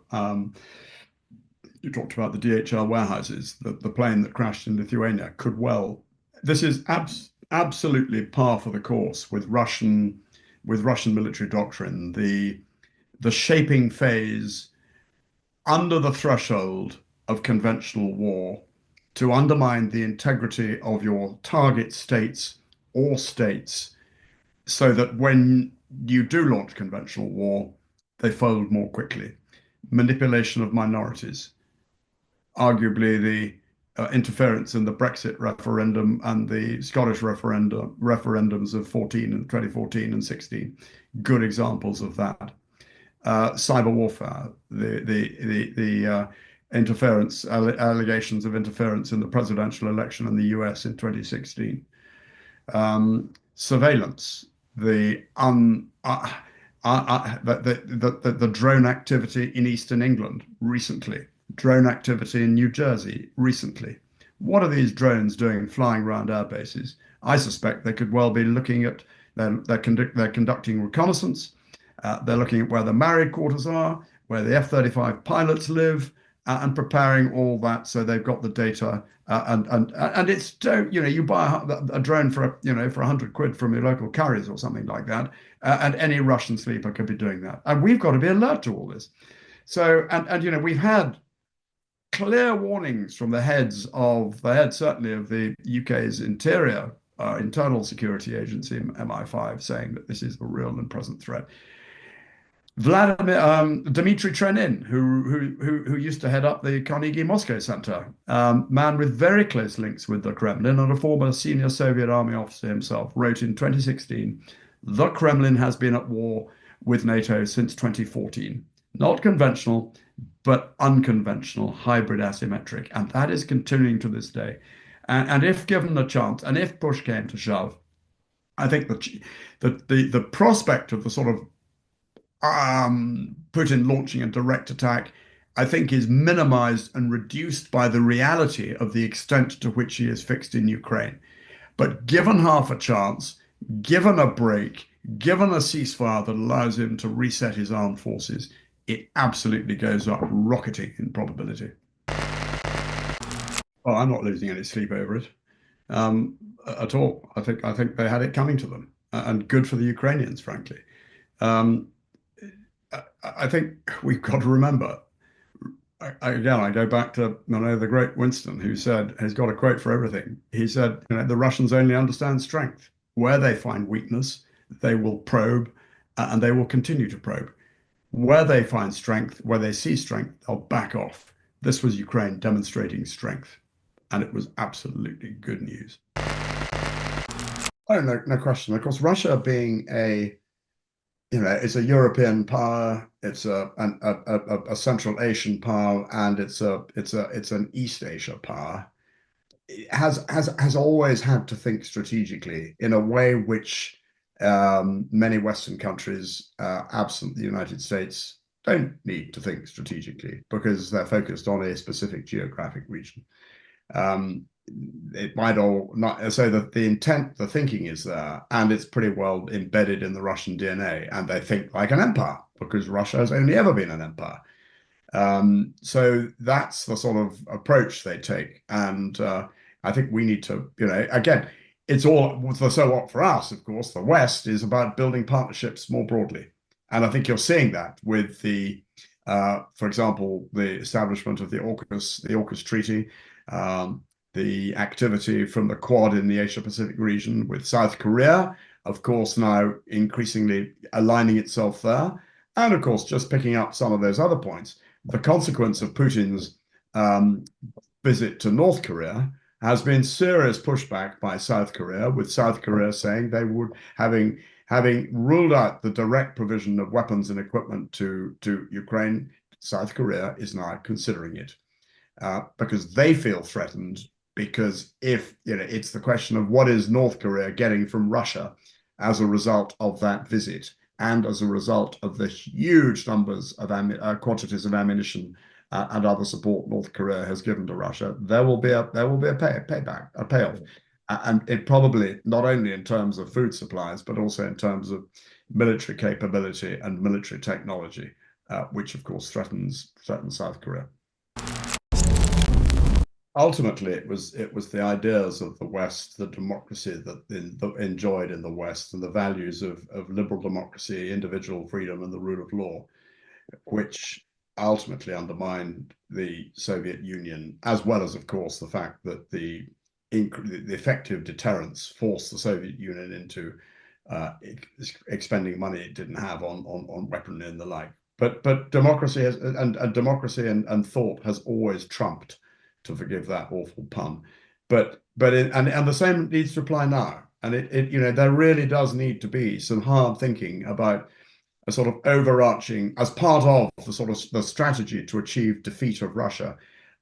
You talked about the DHL warehouses, the plane that crashed in Lithuania could well. This is absolutely par for the course with Russian military doctrine. The shaping phase under the threshold of conventional war to undermine the integrity of your target states or states so that when you do launch conventional war, they fold more quickly. Manipulation of minorities, arguably the interference in the Brexit referendum and the Scottish referendums of 2014 and 16, good examples of that. Cyber warfare, the interference allegations of interference in the presidential election in the US in 2016. Surveillance, the drone activity in Eastern England recently, drone activity in New Jersey recently. What are these drones doing flying around air bases? I suspect they could well be looking at, they're conducting reconnaissance. They're looking at where the married quarters are, where the F-35 pilots live, and preparing all that so they've got the data. And it's, you buy a drone for, for 100 quid from your local carriers or something like that, and any Russian sleeper could be doing that. And we've got to be alert to all this. So, we've had clear warnings from the head certainly of the UK's internal security agency, MI5, saying that this is a real and present threat. Dmitry Trenin, who used to head up the Carnegie Moscow Center, man with very close links with the Kremlin and a former senior Soviet army officer himself, wrote in 2016, "The Kremlin has been at war with NATO since 2014. Not conventional, but unconventional, hybrid asymmetric." And that is continuing to this day. And if given a chance, and if push came to shove, I think the prospect of the sort of Putin launching a direct attack, I think, is minimized and reduced by the reality of the extent to which he is fixed in Ukraine. But given half a chance, given a break, given a ceasefire that allows him to reset his armed forces, it absolutely goes up rocketing in probability. Well, I'm not losing any sleep over it at all. I think they had it coming to them, and good for the Ukrainians, frankly. I think we've got to remember, again, I go back to the great Winston, who said, he's got a quote for everything. He said, the Russians only understand strength. Where they find weakness, they will probe, and they will continue to probe. Where they find strength, where they see strength, they'll back off. This was Ukraine demonstrating strength, and it was absolutely good news. Oh, no question. Of course, Russia being it's a European power, it's a Central Asian power, and it's an East Asia power. It has always had to think strategically in a way which many Western countries, absent the United States, don't need to think strategically because they're focused on a specific geographic region. It might all not so that the intent, the thinking is there, and it's pretty well embedded in the Russian DNA, and they think like an empire because Russia has only ever been an empire. So that's the sort of approach they take, and I think we need to, again, it's all so what for us, of course, the West is about building partnerships more broadly, and I think you're seeing that with for example, the establishment of the AUKUS Treaty. The activity from the Quad in the Asia-Pacific region with South Korea, of course, now increasingly aligning itself there. And of course, just picking up some of those other points, the consequence of Putin's visit to North Korea has been serious pushback by South Korea, with South Korea saying they would, having ruled out the direct provision of weapons and equipment to Ukraine, South Korea is now considering it because they feel threatened. Because if it's the question of what is North Korea getting from Russia as a result of that visit, and as a result of the huge numbers of quantities of ammunition and other support North Korea has given to Russia, there will be a payback, a payoff, and it probably not only in terms of food supplies, but also in terms of military capability and military technology, which of course threatens South Korea. Ultimately, it was the ideas of the West, the democracy that enjoyed in the West, and the values of liberal democracy, individual freedom, and the rule of law, which ultimately undermined the Soviet Union, as well as, of course, the fact that the effective deterrence forced the Soviet Union into expending money it didn't have on weaponry and the like. But democracy has, and democracy and thought has always trumped, to forgive that awful pun. But the same needs to apply now. And there really does need to be some hard thinking about a sort of overarching, as part of the sort of the strategy to achieve defeat of Russia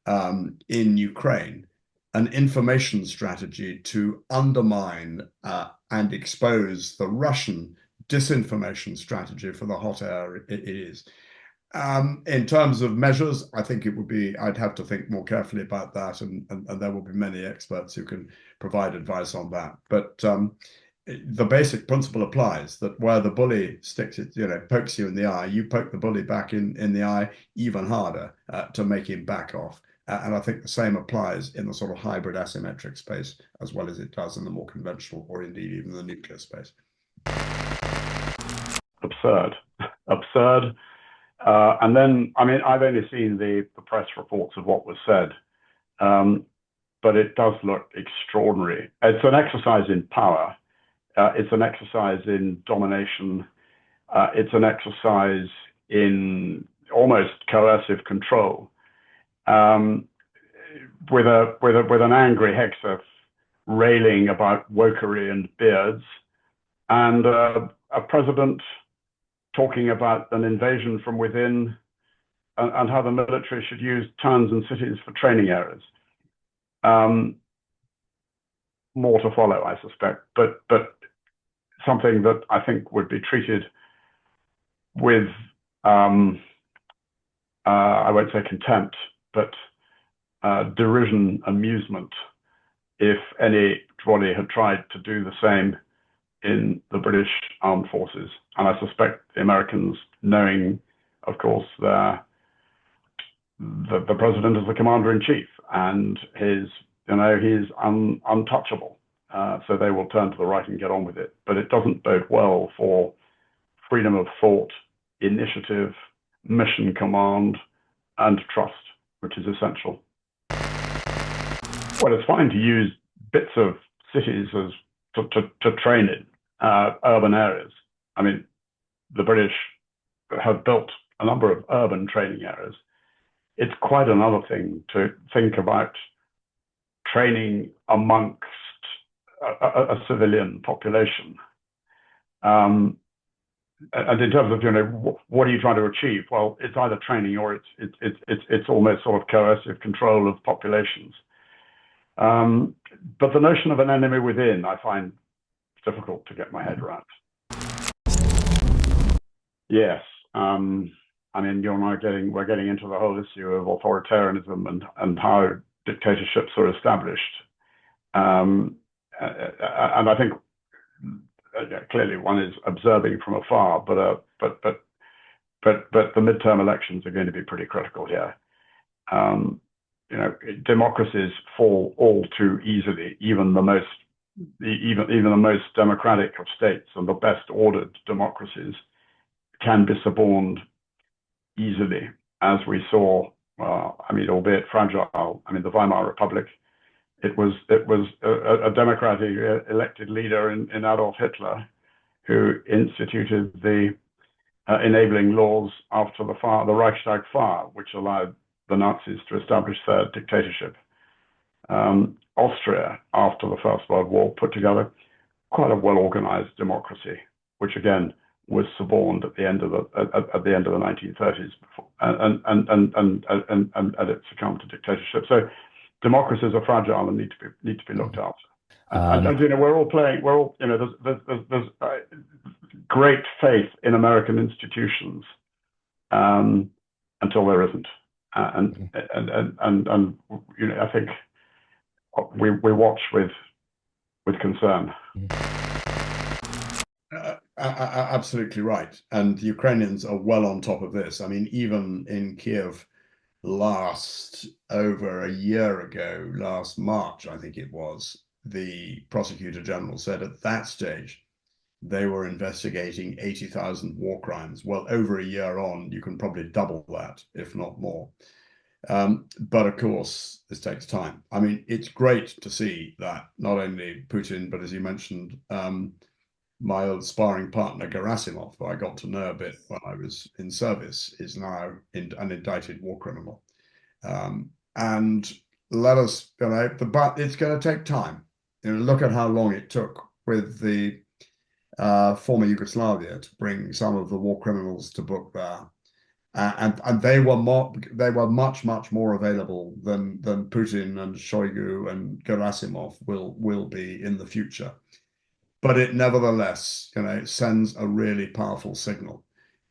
in Ukraine, an information strategy to undermine and expose the Russian disinformation strategy for the hot air it is. In terms of measures, I think it would be, I'd have to think more carefully about that, and there will be many experts who can provide advice on that. But the basic principle applies, that where the bully sticks it, pokes you in the eye, you poke the bully back in the eye even harder to make him back off. And I think the same applies in the sort of hybrid asymmetric space, as well as it does in the more conventional, or indeed even the nuclear space. Absurd. And then, I mean, I've only seen the press reports of what was said, but it does look extraordinary. It's an exercise in power. It's an exercise in domination. It's an exercise in almost coercive control, with an angry Hegseth railing about wokery and beards, and a president talking about an invasion from within, and how the military should use towns and cities for training areas. More to follow, I suspect, but something that I think would be treated with, I won't say contempt, but derision, amusement, if anybody had tried to do the same in the British Armed Forces. And I suspect the Americans, knowing, of course, the president is the commander-in-chief, and he's untouchable. So they will turn to the right and get on with it. But it doesn't bode well for freedom of thought, initiative, mission command, and trust, which is essential. Well, it's fine to use bits of cities as to train in urban areas. I mean, the British have built a number of urban training areas. It's quite another thing to think about training amongst a civilian population. And in terms of, what are you trying to achieve? Well, it's either training or it's almost sort of coercive control of populations. But the notion of an enemy within, I find difficult to get my head around. Yes, I mean, you and I we're getting into the whole issue of authoritarianism and how dictatorships are established. And I think clearly one is observing from afar, but the midterm elections are going to be pretty critical here. Democracies fall all too easily. Even the most democratic of states and the best ordered democracies can be suborned easily, as we saw. I mean, albeit fragile. I mean, the Weimar Republic. It was a democratic elected leader in Adolf Hitler who instituted the enabling laws after the Reichstag fire, which allowed the Nazis to establish their dictatorship. Austria, after the First World War, put together quite a well-organized democracy, which again was suborned at the end of the 1930s, and it succumbed to dictatorship. So democracies are fragile and need to be looked after. And we're all playing. There's great faith in American institutions until there isn't. And you know, I think we watch with concern. Absolutely right. And the Ukrainians are well on top of this. I mean, even in Kiev over a year ago, last March, I think it was, the prosecutor general said at that stage they were investigating 80,000 war crimes. Well, over a year on, you can probably double that, if not more. But of course, this takes time. I mean, it's great to see that not only Putin, but as you mentioned, my old sparring partner Gerasimov, who I got to know a bit when I was in service, is now an indicted war criminal. And let us, but it's going to take time. Look at how long it took with the former Yugoslavia to bring some of the war criminals to book there. And they were much more available than Putin and Shoigu and Gerasimov will be in the future. But it nevertheless, sends a really powerful signal.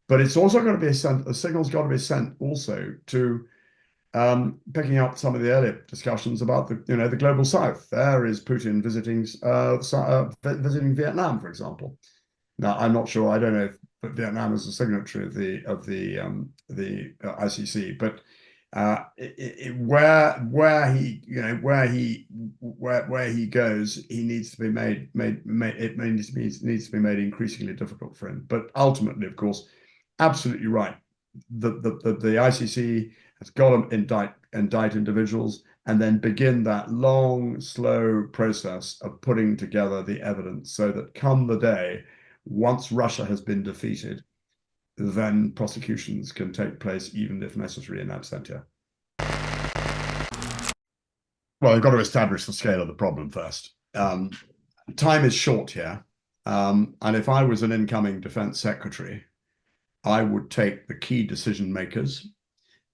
But it's also got to be the signal's got to be sent also to picking up some of the earlier discussions about the global South. There is Putin visiting Vietnam, for example. Now, I'm not sure. I don't know if Vietnam is a signatory of the ICC, but where he goes, he needs to be made needs to be made increasingly difficult for him. But ultimately, of course, absolutely right. The ICC has got to indict individuals and then begin that long, slow process of putting together the evidence so that come the day, once Russia has been defeated, then prosecutions can take place, even if necessary, in absentia. Well, they've got to establish the scale of the problem first. Time is short here. And if I was an incoming defense secretary, I would take the key decision makers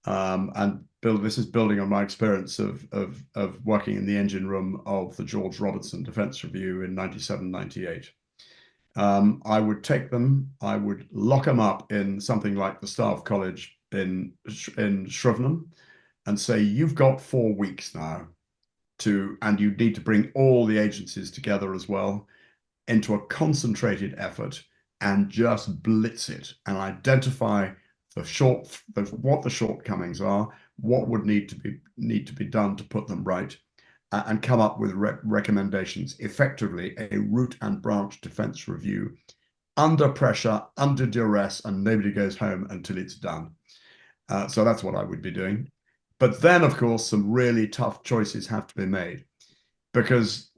and this is building on my experience of working in the engine room of the George Robertson Defense Review in 97, 98. I would take them, I would lock them up in something like the Staff College in Shirreff and say, you've got 4 weeks now and you need to bring all the agencies together as well into a concentrated effort and just blitz it and identify what the shortcomings are, what would need to be done to put them right, and come up with recommendations, effectively a root and branch defense review, under pressure, under duress, and nobody goes home until it's done. So that's what I would be doing. But then, of course, some really tough choices have to be made, because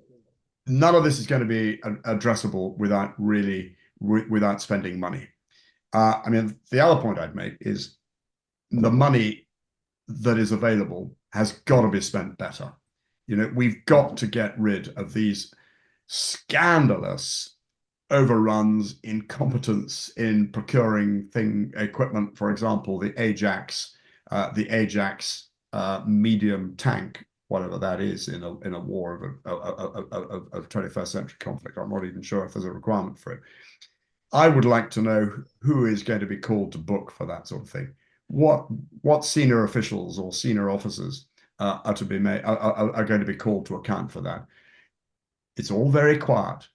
none of this is going to be addressable without spending money. I mean, the other point I'd make is the money that is available has got to be spent better. We've got to get rid of these scandalous overruns, incompetence in procuring equipment. For example, the Ajax medium tank, whatever that is, in a war of 21st century conflict. I'm not even sure if there's a requirement for it. I would like to know who is going to be called to book for that sort of thing. What senior officials or senior officers are going to be called to account for that. It's all very quiet.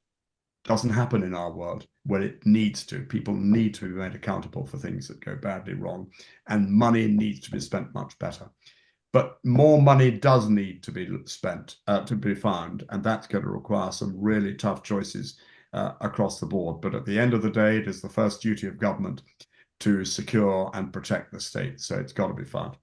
Doesn't happen in our world where it needs to. People need to be made accountable for things that go badly wrong, and money needs to be spent much better. But more money does need to be spent, to be found, and that's going to require some really tough choices across the board. But at the end of the day, it is the first duty of government to secure and protect the state. So it's got to be found.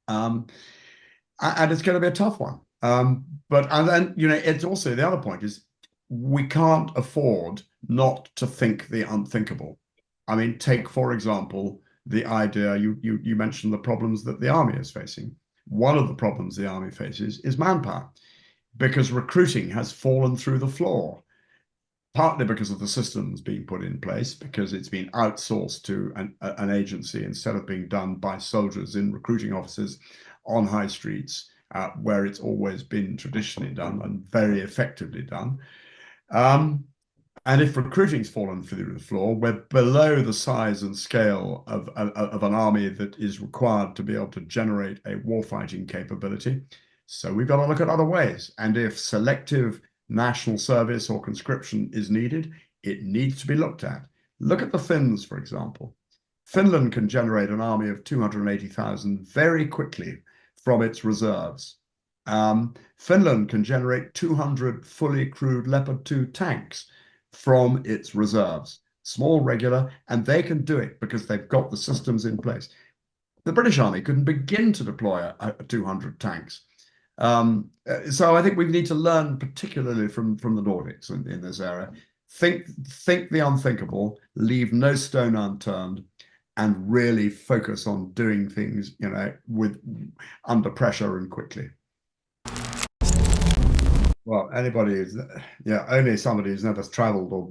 And it's going to be a tough one. And then, it's also, the other point is, we can't afford not to think the unthinkable. I mean, take, for example, the idea, you mentioned the problems that the army is facing. One of the problems the army faces is manpower, because recruiting has fallen through the floor, partly because of the systems being put in place, because it's been outsourced to an agency instead of being done by soldiers in recruiting offices on high streets, where it's always been traditionally done and very effectively done. And if recruiting's fallen through the floor, we're below the size and scale of an army that is required to be able to generate a warfighting capability. So we've got to look at other ways. And if selective national service or conscription is needed, it needs to be looked at. Look at the Finns, for example. Finland can generate an army of 280,000 very quickly from its reserves. Finland can generate 200 fully crewed Leopard 2 tanks from its reserves, small, regular, and they can do it because they've got the systems in place. The British Army couldn't begin to deploy 200 tanks. So I think we need to learn, particularly from the Nordics in this area. Think the unthinkable, leave no stone unturned, and really focus on doing things, with under pressure and quickly. Well, only somebody who's never traveled or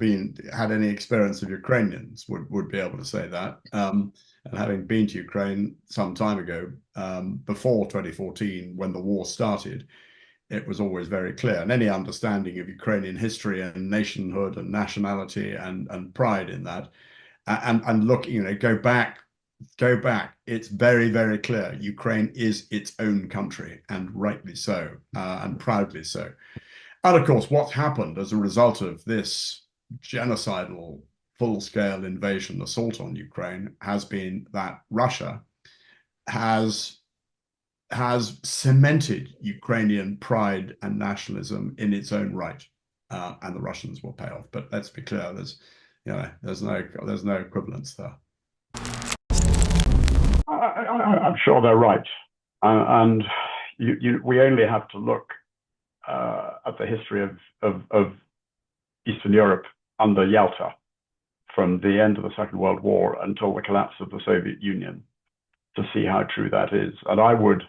had any experience of Ukrainians would be able to say that. And having been to Ukraine some time ago, before 2014, when the war started, it was always very clear. And any understanding of Ukrainian history and nationhood and nationality and pride in that, and look, go back. It's very, very clear. Ukraine is its own country, and rightly so, and proudly so. And of course, what's happened as a result of this genocidal, full-scale invasion assault on Ukraine has been that Russia has cemented Ukrainian pride and nationalism in its own right, and the Russians will pay off. But let's be clear: there's no equivalence there. I'm sure they're right, and we only have to look at the history of Eastern Europe under Yalta, from the end of the Second World War until the collapse of the Soviet Union, to see how true that is. And I would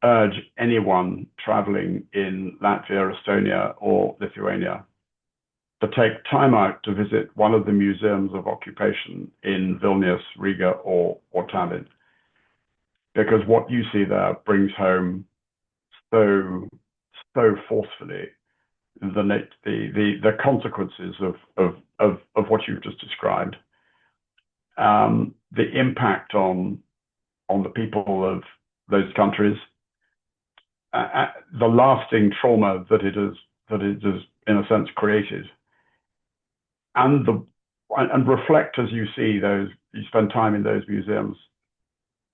urge anyone traveling in Latvia, Estonia, or Lithuania to take time out to visit one of the museums of occupation in Vilnius, Riga, or Tallinn, because what you see there brings home so forcefully the consequences of what you've just described, the impact on the people of those countries, the lasting trauma that it has in a sense created, and reflect as you spend time in those museums,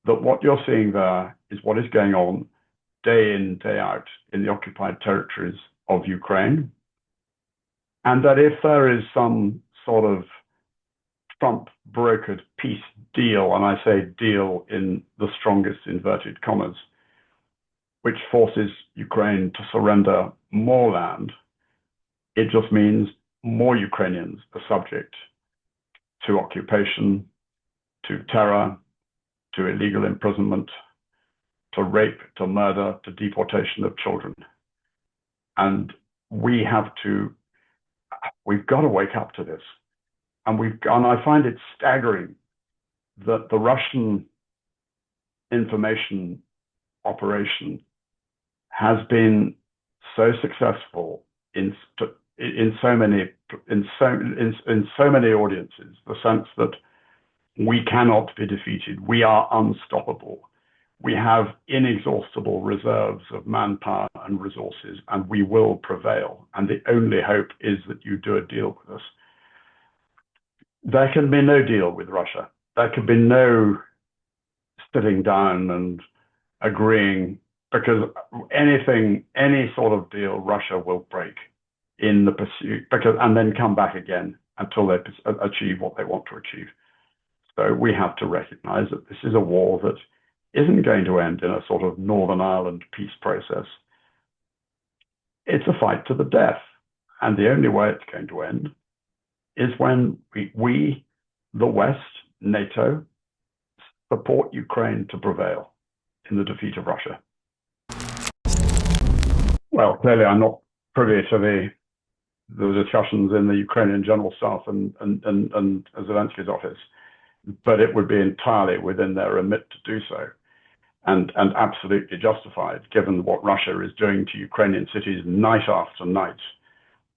that what you're seeing there is what is going on day in, day out in the occupied territories of Ukraine. And that if there is some sort of Trump brokered peace deal, and I say deal in the strongest inverted commas, which forces Ukraine to surrender more land, it just means more Ukrainians are subject to occupation, to terror, to illegal imprisonment, to rape, to murder, to deportation of children. And we've got to wake up to this. And I find it staggering that the Russian information operation has been so successful in so many audiences, the sense that we cannot be defeated, we are unstoppable. We have inexhaustible reserves of manpower and resources, and we will prevail. And the only hope is that you do a deal with us. There can be no deal with Russia. There can be no sitting down and agreeing, because any sort of deal, Russia will break in the pursuit, and then come back again until they achieve what they want to achieve. So we have to recognize that this is a war that isn't going to end in a sort of Northern Ireland peace process. It's a fight to the death. And the only way it's going to end is when we, the West, NATO, support Ukraine to prevail in the defeat of Russia. Well, clearly I'm not privy to the discussions in the Ukrainian General Staff and Zelensky's office, but it would be entirely within their remit to do so. And absolutely justified, given what Russia is doing to Ukrainian cities night after night,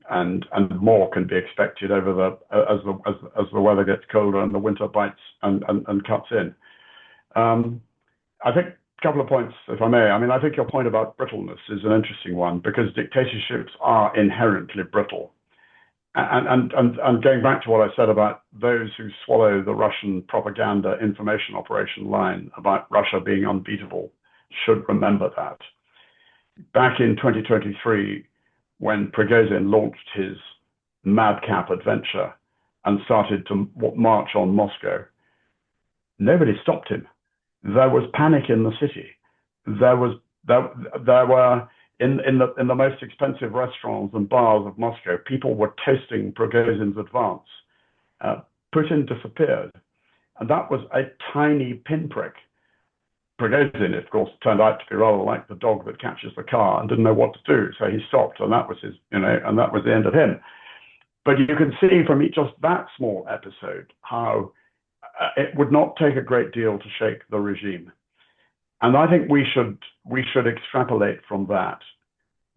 and more can be expected over as the weather gets colder and the winter bites and cuts in. I think a couple of points, if I may. I mean, I think your point about brittleness is an interesting one, because dictatorships are inherently brittle. And going back to what I said about those who swallow the Russian propaganda information operation line about Russia being unbeatable should remember that. Back in 2023, when Prigozhin launched his madcap adventure and started to march on Moscow, nobody stopped him. There was panic in the city. There were in the most expensive restaurants and bars of Moscow, people were toasting Prigozhin's advance. Putin disappeared, and that was a tiny pinprick. Prigozhin, of course, turned out to be rather like the dog that catches the car and didn't know what to do, so he stopped, and that was his, and that was the end of him. But you can see from just that small episode how it would not take a great deal to shake the regime. And I think we should extrapolate from that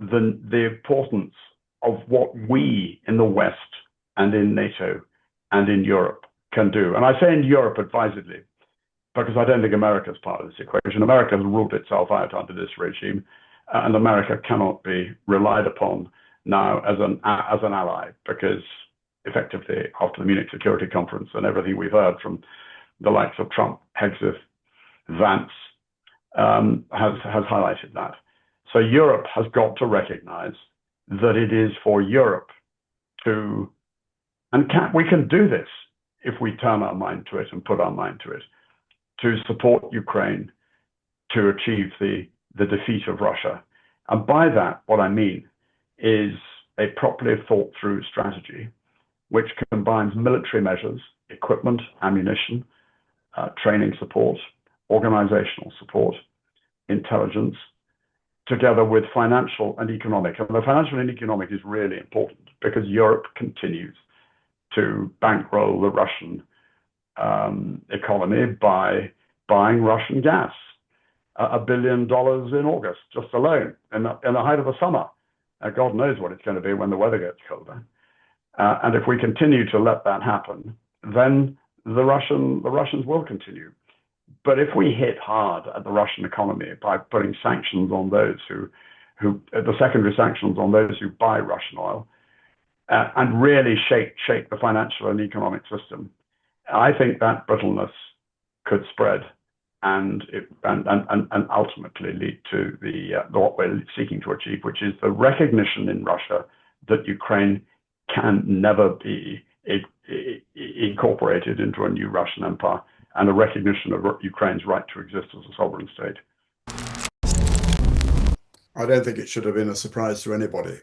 the importance of what we in the West and in NATO and in Europe can do. And I say in Europe advisedly, because I don't think America is part of this equation. America has ruled itself out under this regime, and America cannot be relied upon now as an ally, because effectively after the Munich Security Conference and everything we've heard from the likes of Trump, Hegseth, Vance, has highlighted that. So Europe has got to recognize that it is for Europe to, and we can do this if we turn our mind to it and put our mind to it, to support Ukraine to achieve the defeat of Russia. And by that, what I mean is a properly thought through strategy, which combines military measures, equipment, ammunition, training support, organizational support, intelligence, together with financial and economic. And the financial and economic is really important because Europe continues to bankroll the Russian economy by buying Russian gas. $1 billion in August, just alone, in the height of the summer. God knows what it's going to be when the weather gets colder. And if we continue to let that happen, then the Russians will continue. But if we hit hard at the Russian economy by putting sanctions on those who the secondary sanctions on those who buy Russian oil, and really shake the financial and economic system, I think that brittleness could spread and ultimately lead to what we're seeking to achieve, which is the recognition in Russia that Ukraine can never be incorporated into a new Russian empire, and a recognition of Ukraine's right to exist as a sovereign state. I don't think it should have been a surprise to anybody.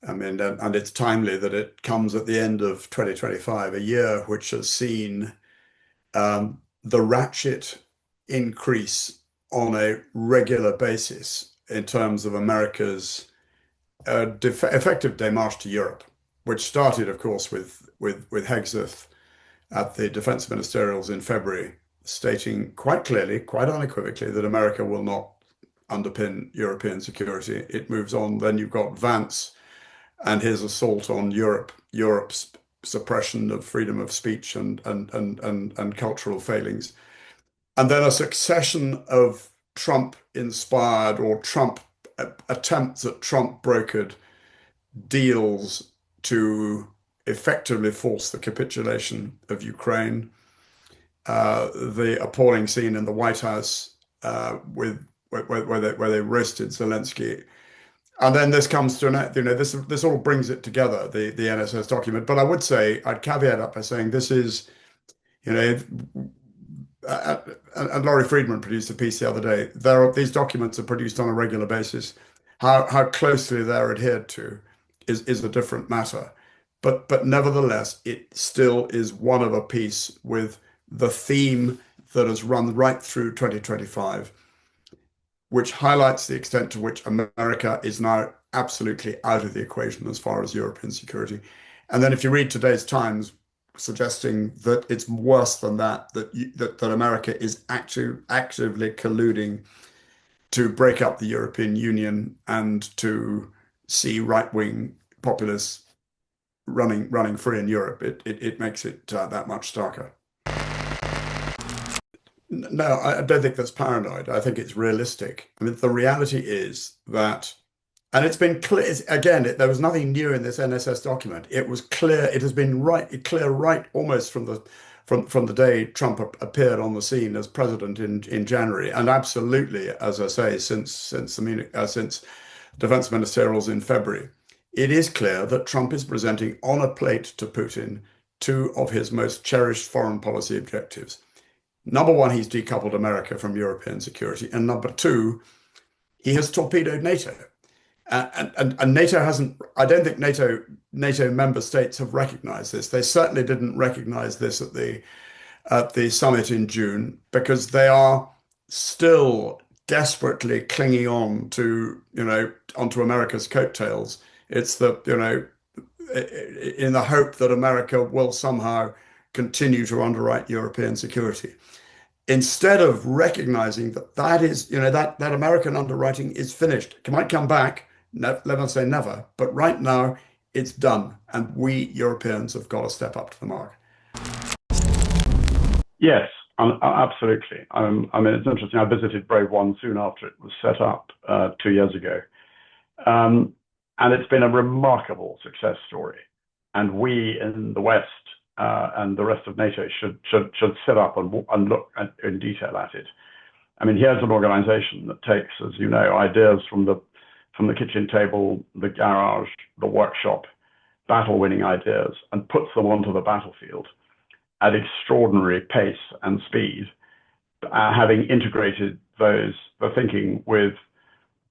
I mean, and it's timely that it comes at the end of 2025, a year which has seen the ratchet increase on a regular basis in terms of America's effective démarche to Europe, which started, of course, with Hegseth at the defense ministerials in February, stating quite clearly, quite unequivocally, that America will not underpin European security. It moves on. Then you've got Vance and his assault on Europe's suppression of freedom of speech and cultural failings. And then a succession of Trump-inspired or Trump attempts at Trump-brokered deals to effectively force the capitulation of Ukraine. The appalling scene in the White House where they roasted Zelensky. And then this comes to this all brings it together, the NSS document. But I would say, I'd caveat up by saying this is, and Laurie Friedman produced a piece the other day. These documents are produced on a regular basis. How closely they're adhered to is a different matter. But nevertheless, it still is one of a piece with the theme that has run right through 2025, which highlights the extent to which America is now absolutely out of the equation as far as European security. And then if you read today's Times suggesting that it's worse than that America is actively colluding to break up the European Union and to see right-wing populists running free in Europe, it makes it that much starker. No, I don't think that's paranoid. I think it's realistic. I mean, the reality is that, and it's been clear, there was nothing new in this NSS document. It was clear, it has been clear right almost from the day Trump appeared on the scene as president in January, and absolutely, as I say, since defense ministerials in February, it is clear that Trump is presenting on a plate to Putin two of his most cherished foreign policy objectives. Number one, he's decoupled America from European security. And number two, he has torpedoed NATO. And NATO hasn't, I don't think NATO member states have recognized this. They certainly didn't recognize this at the summit in June, because they are still desperately clinging on to, onto America's coattails. It's in the hope that America will somehow continue to underwrite European security, instead of recognizing that is, that American underwriting is finished. It might come back, let me say never, but right now it's done, and we Europeans have got to step up to the mark. Yes, absolutely. I mean, it's interesting. I visited Brave One soon after it was set up 2 years ago, and it's been a remarkable success story. And we in the West and the rest of NATO should sit up and look in detail at it. I mean, here's an organization that takes, as you know, ideas from the kitchen table, the garage, the workshop, battle-winning ideas, and puts them onto the battlefield at extraordinary pace and speed, having integrated the thinking with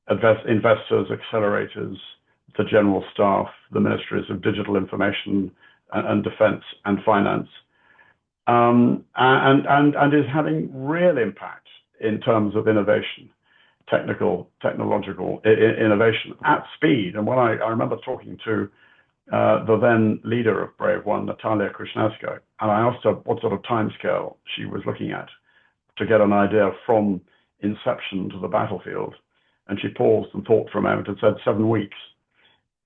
investors, accelerators, the general staff, the ministries of digital information and defense and finance, and is having real impact in terms of innovation, technological innovation at speed. And when I remember talking to the then leader of Brave One, Natalia Krasnowska, and I asked her what sort of timescale she was looking at to get an idea from inception to the battlefield. And she paused and thought for a moment and said 7 weeks.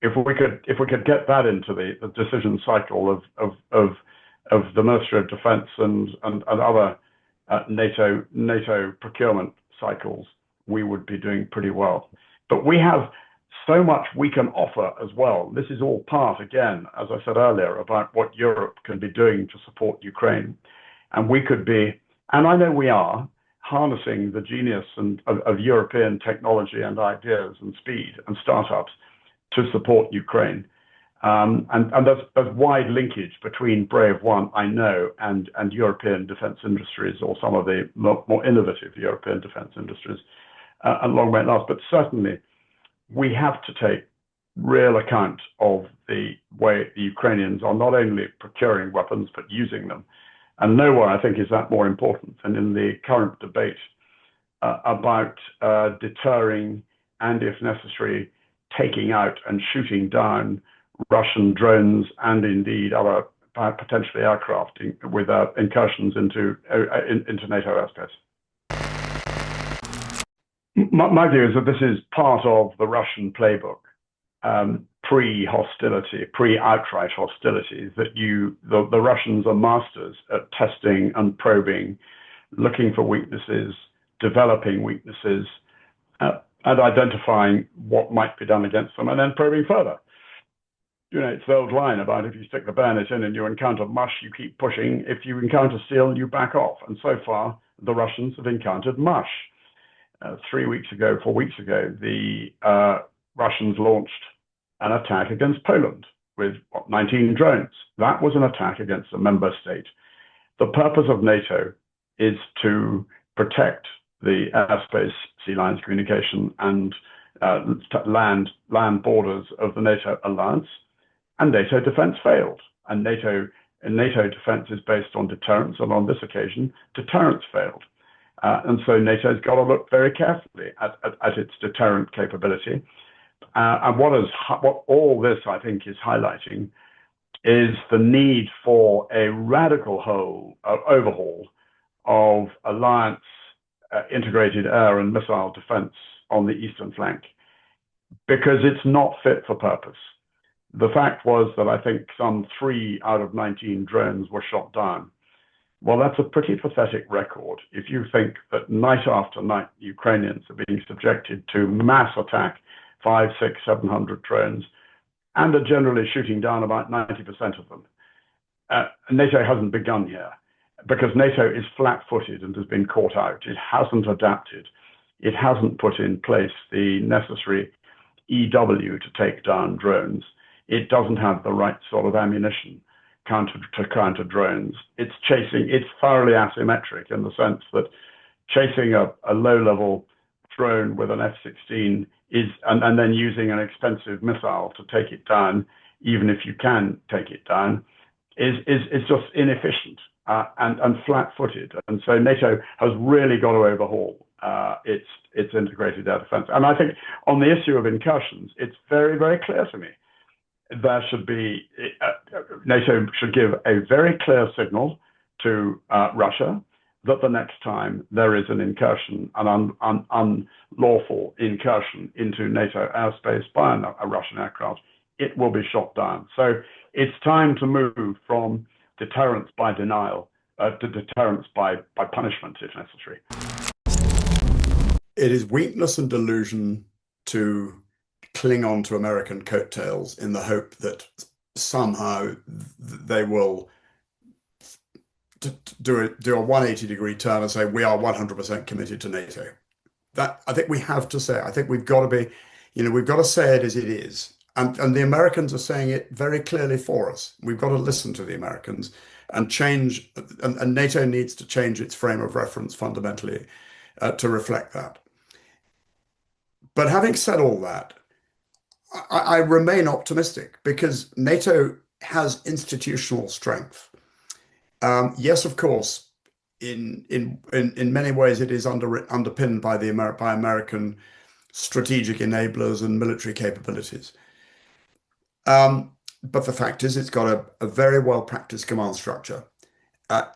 If we could get that into the decision cycle of the Ministry of Defense and other NATO procurement cycles, we would be doing pretty well. But we have so much we can offer as well. This is all part, again, as I said earlier, about what Europe can be doing to support Ukraine. And we could be, and I know we are, harnessing the genius of European technology and ideas and speed and startups to support Ukraine. And there's wide linkage between Brave One, I know, and European defense industries, or some of the more innovative European defense industries, a long way it lasts. But certainly, we have to take real account of the way the Ukrainians are not only procuring weapons, but using them. And nowhere, I think, is that more important than in the current debate about deterring and, if necessary, taking out and shooting down Russian drones and indeed other potentially aircraft with incursions into NATO airspace. My view is that this is part of the Russian playbook, pre-hostility, pre-outright hostility, that the Russians are masters at testing and probing, looking for weaknesses, developing weaknesses, and identifying what might be done against them, and then probing further. It's the old line about if you stick the bayonet in and you encounter mush, you keep pushing. If you encounter steel, you back off. And so far, the Russians have encountered mush. 4 weeks ago, the Russians launched an attack against Poland with 19 drones. That was an attack against a member state. The purpose of NATO is to protect the airspace, sea lines, communication, and land borders of the NATO alliance, and NATO defense failed. And NATO defense is based on deterrence, and on this occasion, deterrence failed. And so NATO's got to look very carefully at its deterrent capability. And what all this, I think, is highlighting is the need for a radical overhaul of alliance integrated air and missile defense on the eastern flank, because it's not fit for purpose. the fact was that I think some 3 out of 19 drones were shot down. Well, that's a pretty pathetic record if you think that night after night Ukrainians are being subjected to mass attack, 500, 600, 700 drones, and are generally shooting down about 90% of them. NATO hasn't begun here because NATO is flat-footed and has been caught out. It hasn't adapted. It hasn't put in place the necessary EW to take down drones. It doesn't have the right sort of ammunition to counter drones. It's thoroughly asymmetric in the sense that chasing a low-level drone with an F-16 and then using an expensive missile to take it down, even if you can take it down, is just inefficient and flat-footed. And so NATO has really got to overhaul its integrated air defense. And I think on the issue of incursions, it's very, very clear to me there should be NATO should give a very clear signal to Russia that the next time there is an incursion, an unlawful incursion into NATO airspace by a Russian aircraft, it will be shot down. So it's time to move from deterrence by denial to deterrence by punishment, if necessary. It is weakness and delusion to cling on to American coattails in the hope that somehow they will do a 180-degree turn and say we are 100% committed to NATO. That I think we have to say. I think we've got to be, we've got to say it as it is, and the Americans are saying it very clearly for us. We've got to listen to the Americans and change, and NATO needs to change its frame of reference fundamentally to reflect that. But having said all that, I remain optimistic because NATO has institutional strength. Yes, of course, in many ways it is underpinned by by American strategic enablers and military capabilities. But the fact is, it's got a very well practiced command structure.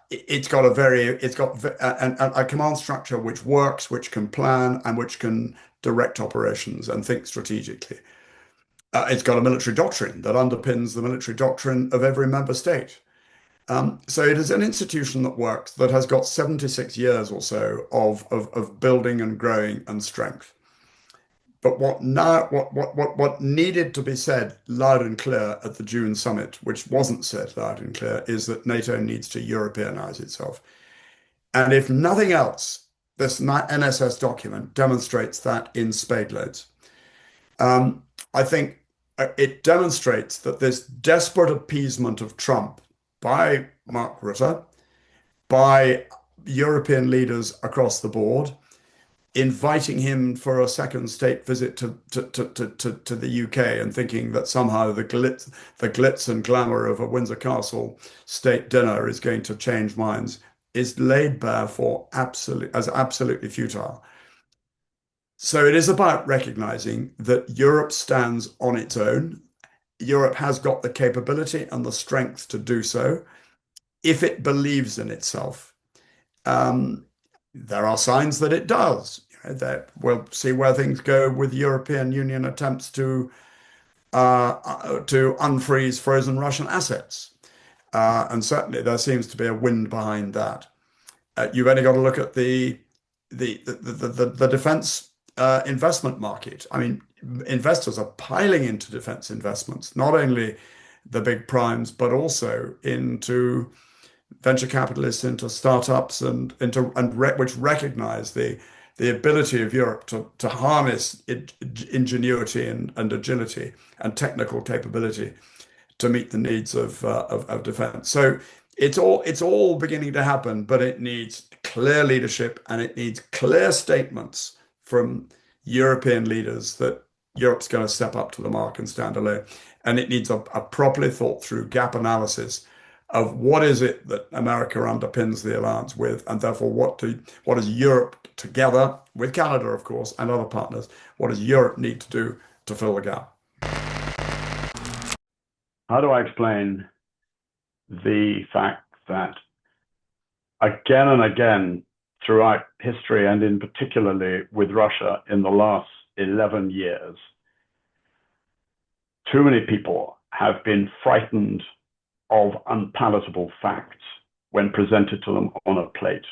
It's got a command structure which works, which can plan, and which can direct operations and think strategically. It's got a military doctrine that underpins the military doctrine of every member state. So it is an institution that works, that has got 76 years or so of building and growing and strength. But what needed to be said loud and clear at the June summit, which wasn't said loud and clear, is that NATO needs to Europeanize itself. And if nothing else, this NSS document demonstrates that in spade loads. I think it demonstrates that this desperate appeasement of Trump by Mark Rutte, by European leaders across the board, inviting him for a second state visit to the UK and thinking that somehow the glitz and glamour of a Windsor Castle state dinner is going to change minds is laid bare as absolutely futile. So it is about recognizing that Europe stands on its own. Europe has got the capability and the strength to do so if it believes in itself. There are signs that it does. We'll see where things go with European Union attempts to unfreeze frozen Russian assets. And certainly there seems to be a wind behind that. You've only got to look at the defense investment market. I mean, investors are piling into defense investments, not only the big primes, but also into venture capitalists, into startups, and which recognize the ability of Europe to harness ingenuity and agility and technical capability to meet the needs of defense. So it's all beginning to happen, but it needs clear leadership and it needs clear statements from European leaders that Europe's going to step up to the mark and stand alone. And it needs a properly thought through gap analysis of what is it that America underpins the alliance with, and therefore what does Europe, together with Canada, of course, and other partners, what does Europe need to do to fill the gap? How do I explain the fact that again and again throughout history, and in particularly with Russia in the last 11 years, too many people have been frightened of unpalatable facts when presented to them on a plate.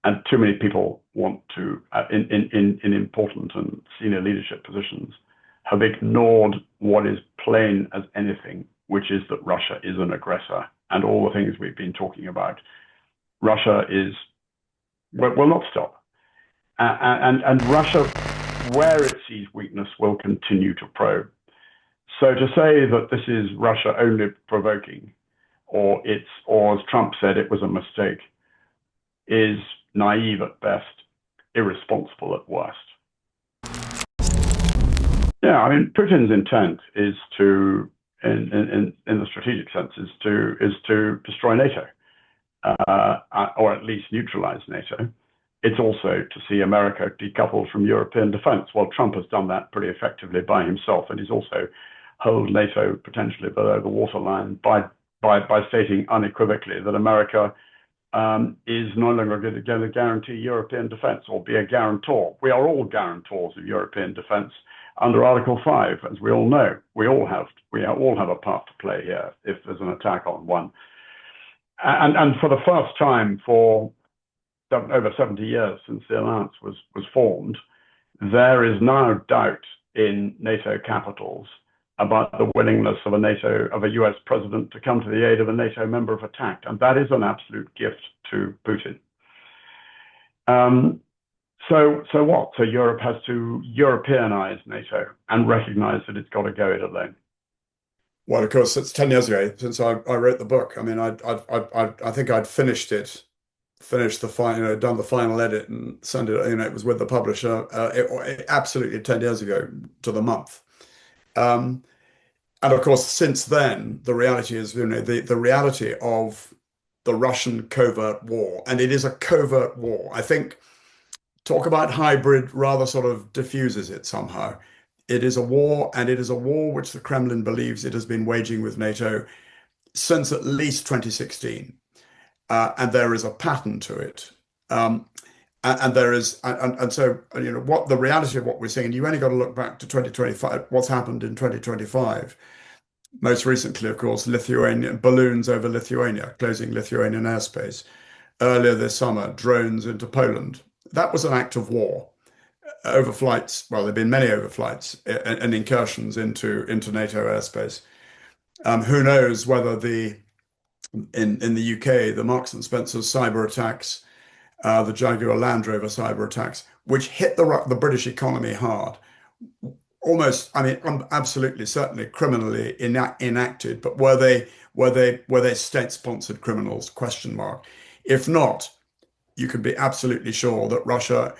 And too many people want to, in important and senior leadership positions, have ignored what is plain as anything, which is that Russia is an aggressor, and all the things we've been talking about. Russia will not stop. And Russia, where it sees weakness, will continue to probe. So to say that this is Russia only provoking, or as Trump said, it was a mistake, is naive at best, irresponsible at worst. Yeah, I mean, Putin's intent is to, in the strategic sense, is to destroy NATO, or at least neutralize NATO. It's also to see America decoupled from European defense. Well, Trump has done that pretty effectively by himself, and he's also held NATO potentially below the waterline by stating unequivocally that America is no longer going to guarantee European defense or be a guarantor. We are all guarantors of European defense under Article 5, as we all know. We all have a part to play here if there's an attack on one. And for the first time for over 70 years since the alliance was formed, there is now doubt in NATO capitals about the willingness of a US president to come to the aid of a NATO member if attacked. And that is an absolute gift to Putin. So what? So Europe has to Europeanize NATO and recognize that it's got to go it alone. Well, of course, it's 10 years ago since I wrote the book. I mean, I think I'd finished the final, done the final edit and sent it. It was with the publisher. Absolutely 10 years ago to the month. And of course, since then, the reality is, the reality of the Russian covert war, and it is a covert war. I think talk about hybrid rather sort of diffuses it somehow. It is a war, and it is a war which the Kremlin believes it has been waging with NATO since at least 2016. And there is a pattern to it. And there is, and so, what the reality of what we're seeing, you only got to look back to 2025, what's happened in 2025. Most recently, of course, balloons over Lithuania, closing Lithuanian airspace. Earlier this summer, drones into Poland. That was an act of war. Overflights, well, there have been many overflights and incursions into NATO airspace. Who knows whether in the UK, the Marks and Spencer cyber attacks, the Jaguar Land Rover cyber attacks, which hit the British economy hard, almost, I mean, absolutely, certainly criminally enacted, but were they state-sponsored criminals? Question mark. If not, you can be absolutely sure that Russia,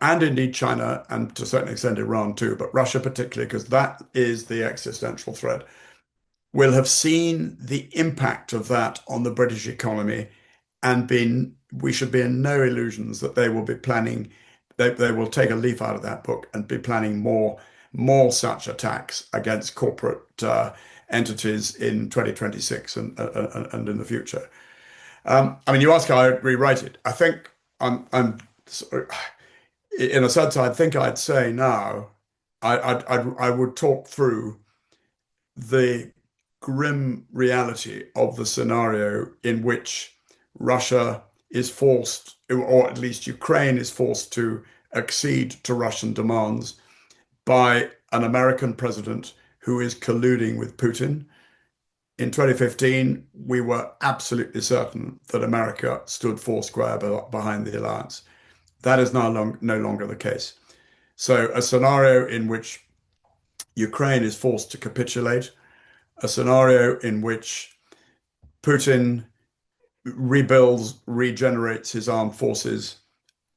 and indeed China, and to a certain extent Iran too, but Russia particularly, because that is the existential threat, will have seen the impact of that on the British economy, and we should be in no illusions that they will be planning, they will take a leaf out of that book and be planning more such attacks against corporate entities in 2026 and in the future. I mean, you ask how I'd rewrite it. I think I'm in a sense, I think I'd say now, I would talk through the grim reality of the scenario in which Russia is forced, or at least Ukraine is forced to accede to Russian demands by an American president who is colluding with Putin. In 2015, we were absolutely certain that America stood foursquare behind the alliance. That is no longer the case. So a scenario in which Ukraine is forced to capitulate, a scenario in which Putin regenerates his armed forces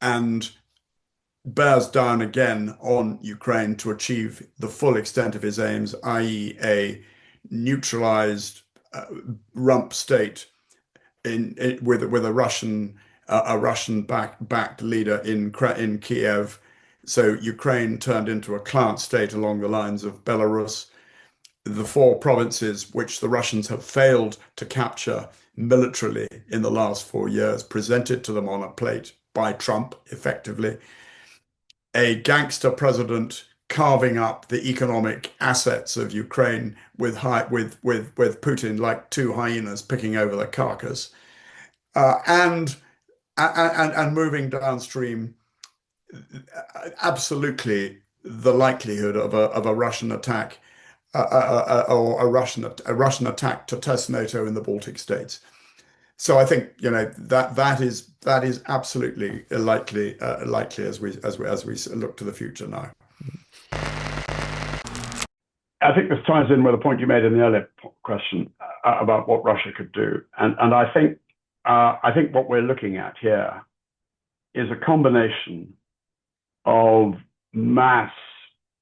and bears down again on Ukraine to achieve the full extent of his aims, i.e. a neutralized rump state with a Russian backed leader in Kiev. So Ukraine turned into a client state along the lines of Belarus. The four provinces which the Russians have failed to capture militarily in the last 4 years, presented to them on a plate by Trump, effectively. A gangster president carving up the economic assets of Ukraine with Putin like two hyenas picking over the carcass, and moving downstream, absolutely the likelihood of a Russian attack, or a Russian attack to test NATO in the Baltic states. So I think that is absolutely likely as we look to the future now. I think this ties in with a point you made in the earlier question about what Russia could do, and I think what we're looking at here is a combination of mass,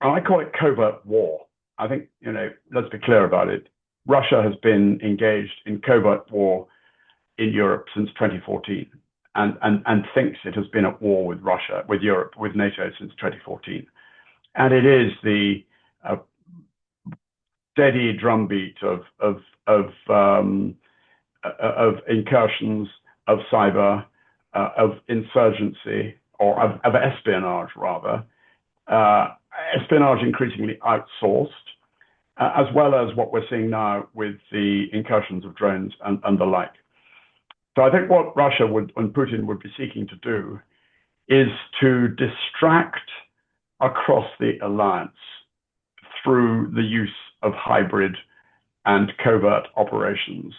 and I call it covert war. I think, let's be clear about it. Russia has been engaged in covert war in Europe since 2014, and thinks it has been at war with Russia, with Europe, with NATO since 2014. And it is the steady drumbeat of incursions, of cyber, of insurgency, or of espionage rather, espionage increasingly outsourced, as well as what we're seeing now with the incursions of drones and the like. So I think what Russia and Putin would be seeking to do is to distract across the alliance through the use of hybrid and covert operations,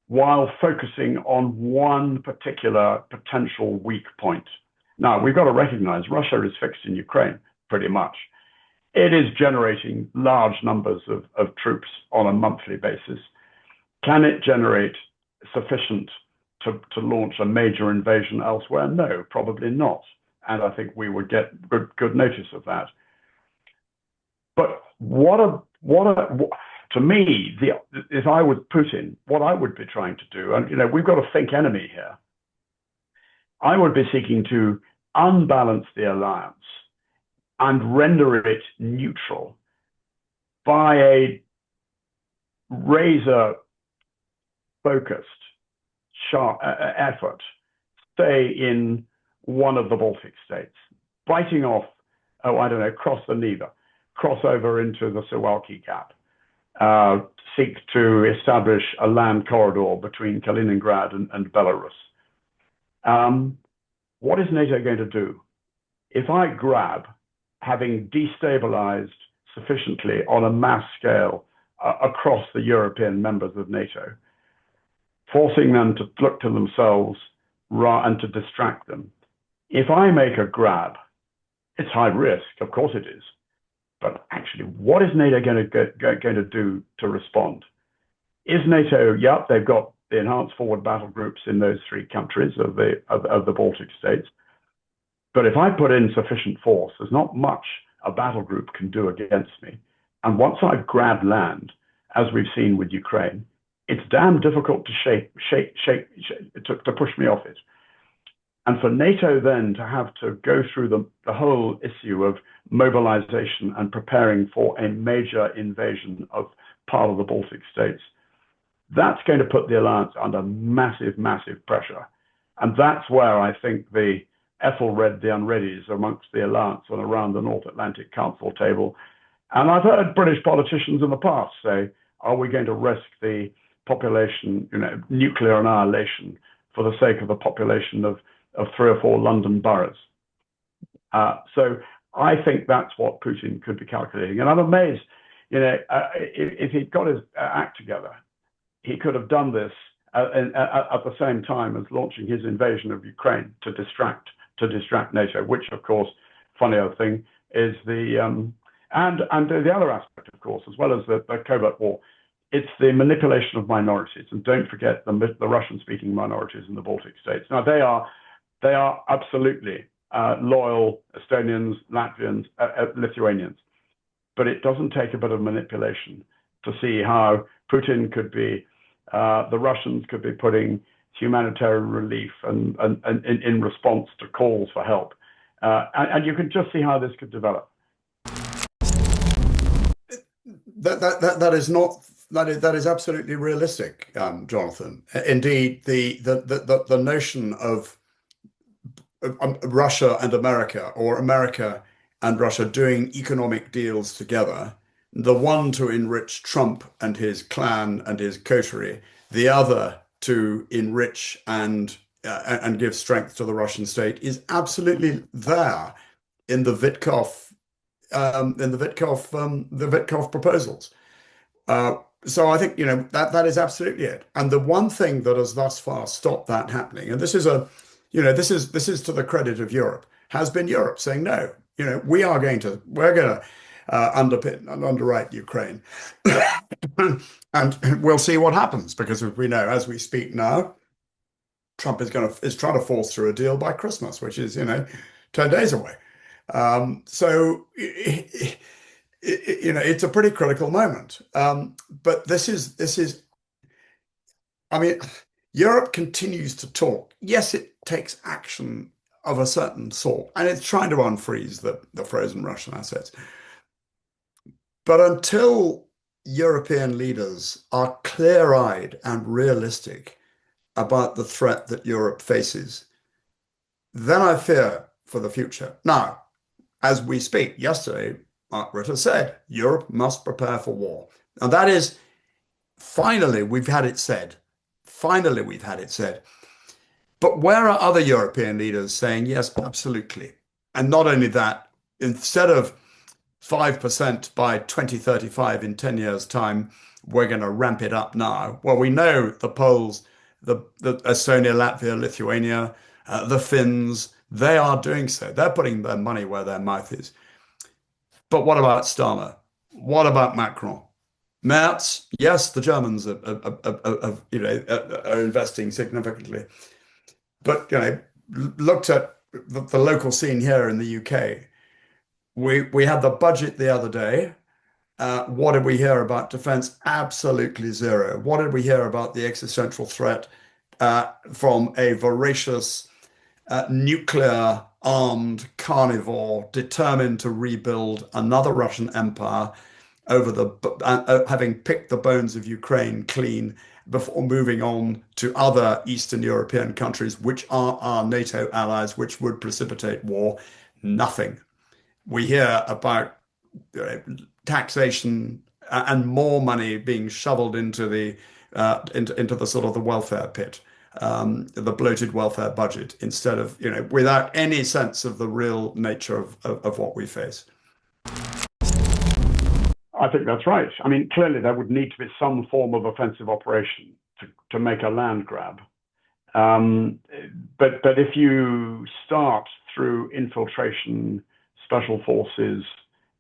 while focusing on one particular potential weak point. Now, we've got to recognize Russia is fixed in Ukraine, pretty much. It is generating large numbers of troops on a monthly basis. Can it generate sufficient to launch a major invasion elsewhere? No, probably not. And I think we would get good notice of that. But to me, if I was Putin, what I would be trying to do, and we've got to think enemy here. I would be seeking to unbalance the alliance and render it neutral by a razor-focused, sharp effort, say in one of the Baltic states, biting off, cross the Neva, cross over into the Suwalki Gap, seek to establish a land corridor between Kaliningrad and Belarus. What is NATO going to do? If I grab, having destabilized sufficiently on a mass scale across the European members of NATO, forcing them to look to themselves and to distract them. If I make a grab, it's high risk, of course it is. But actually, what is NATO going to do to respond? Is NATO, they've got the enhanced forward battle groups in those three countries of the Baltic states. But if I put in sufficient force, there's not much a battle group can do against me. And once I've grabbed land, as we've seen with Ukraine, it's damn difficult to push me off it. And for NATO then to have to go through the whole issue of mobilization and preparing for a major invasion of part of the Baltic states, that's going to put the alliance under massive, massive pressure. And that's where I think the Ethelred the Unreadies amongst the alliance and around the North Atlantic Council table. And I've heard British politicians in the past say, are we going to risk the population, nuclear annihilation for the sake of the population of 3 or 4 London boroughs? So I think that's what Putin could be calculating. And I'm amazed, if he'd got his act together, he could have done this at the same time as launching his invasion of Ukraine to distract NATO, which, of course, funny other thing is and the other aspect, of course, as well as the covert war, it's the manipulation of minorities. And don't forget the Russian-speaking minorities in the Baltic states. Now, they are absolutely loyal Estonians, Latvians, Lithuanians. But it doesn't take a bit of manipulation to see how Putin could be, the Russians could be putting humanitarian relief and in response to calls for help. And you can just see how this could develop. That is absolutely realistic, Jonathan. Indeed, the notion of Russia and America, or America and Russia doing economic deals together, the one to enrich Trump and his clan and his coterie, the other to enrich and give strength to the Russian state, is absolutely there in the Vitkov the Vitkov proposals. So I think that is absolutely it. And the one thing that has thus far stopped that happening, and this is to the credit of Europe, has been Europe saying no. We're going to underpin and underwrite Ukraine, and we'll see what happens, because we know as we speak now, Trump is trying to force through a deal by Christmas, which is 10 days away. So it's a pretty critical moment. But this is, I mean, Europe continues to talk. Yes, it takes action of a certain sort, and it's trying to unfreeze the frozen Russian assets. But until European leaders are clear-eyed and realistic about the threat that Europe faces, then I fear for the future. Now, as we speak, yesterday, Mark Rutte said, Europe must prepare for war. And that is, finally, we've had it said. Finally, we've had it said. But where are other European leaders saying, yes, absolutely? And not only that, instead of 5% by 2035 in 10 years' time, we're going to ramp it up now. Well, we know the Poles, the Estonia, Latvia, Lithuania, the Finns, they are doing so. They're putting their money where their mouth is. But what about Starmer? What about Macron? Merz, yes, the Germans are investing significantly. But looked at the local scene here in the UK. We had the budget the other day. What did we hear about defense? Absolutely zero. What did we hear about the existential threat from a voracious nuclear armed carnivore determined to rebuild another Russian empire having picked the bones of Ukraine clean before moving on to other Eastern European countries, which are our NATO allies, which would precipitate war? Nothing. We hear about taxation and more money being shoveled into the sort of the welfare pit, the bloated welfare budget, instead of without any sense of the real nature of what we face. I think that's right. I mean, clearly there would need to be some form of offensive operation to make a land grab. But if you start through infiltration, special forces,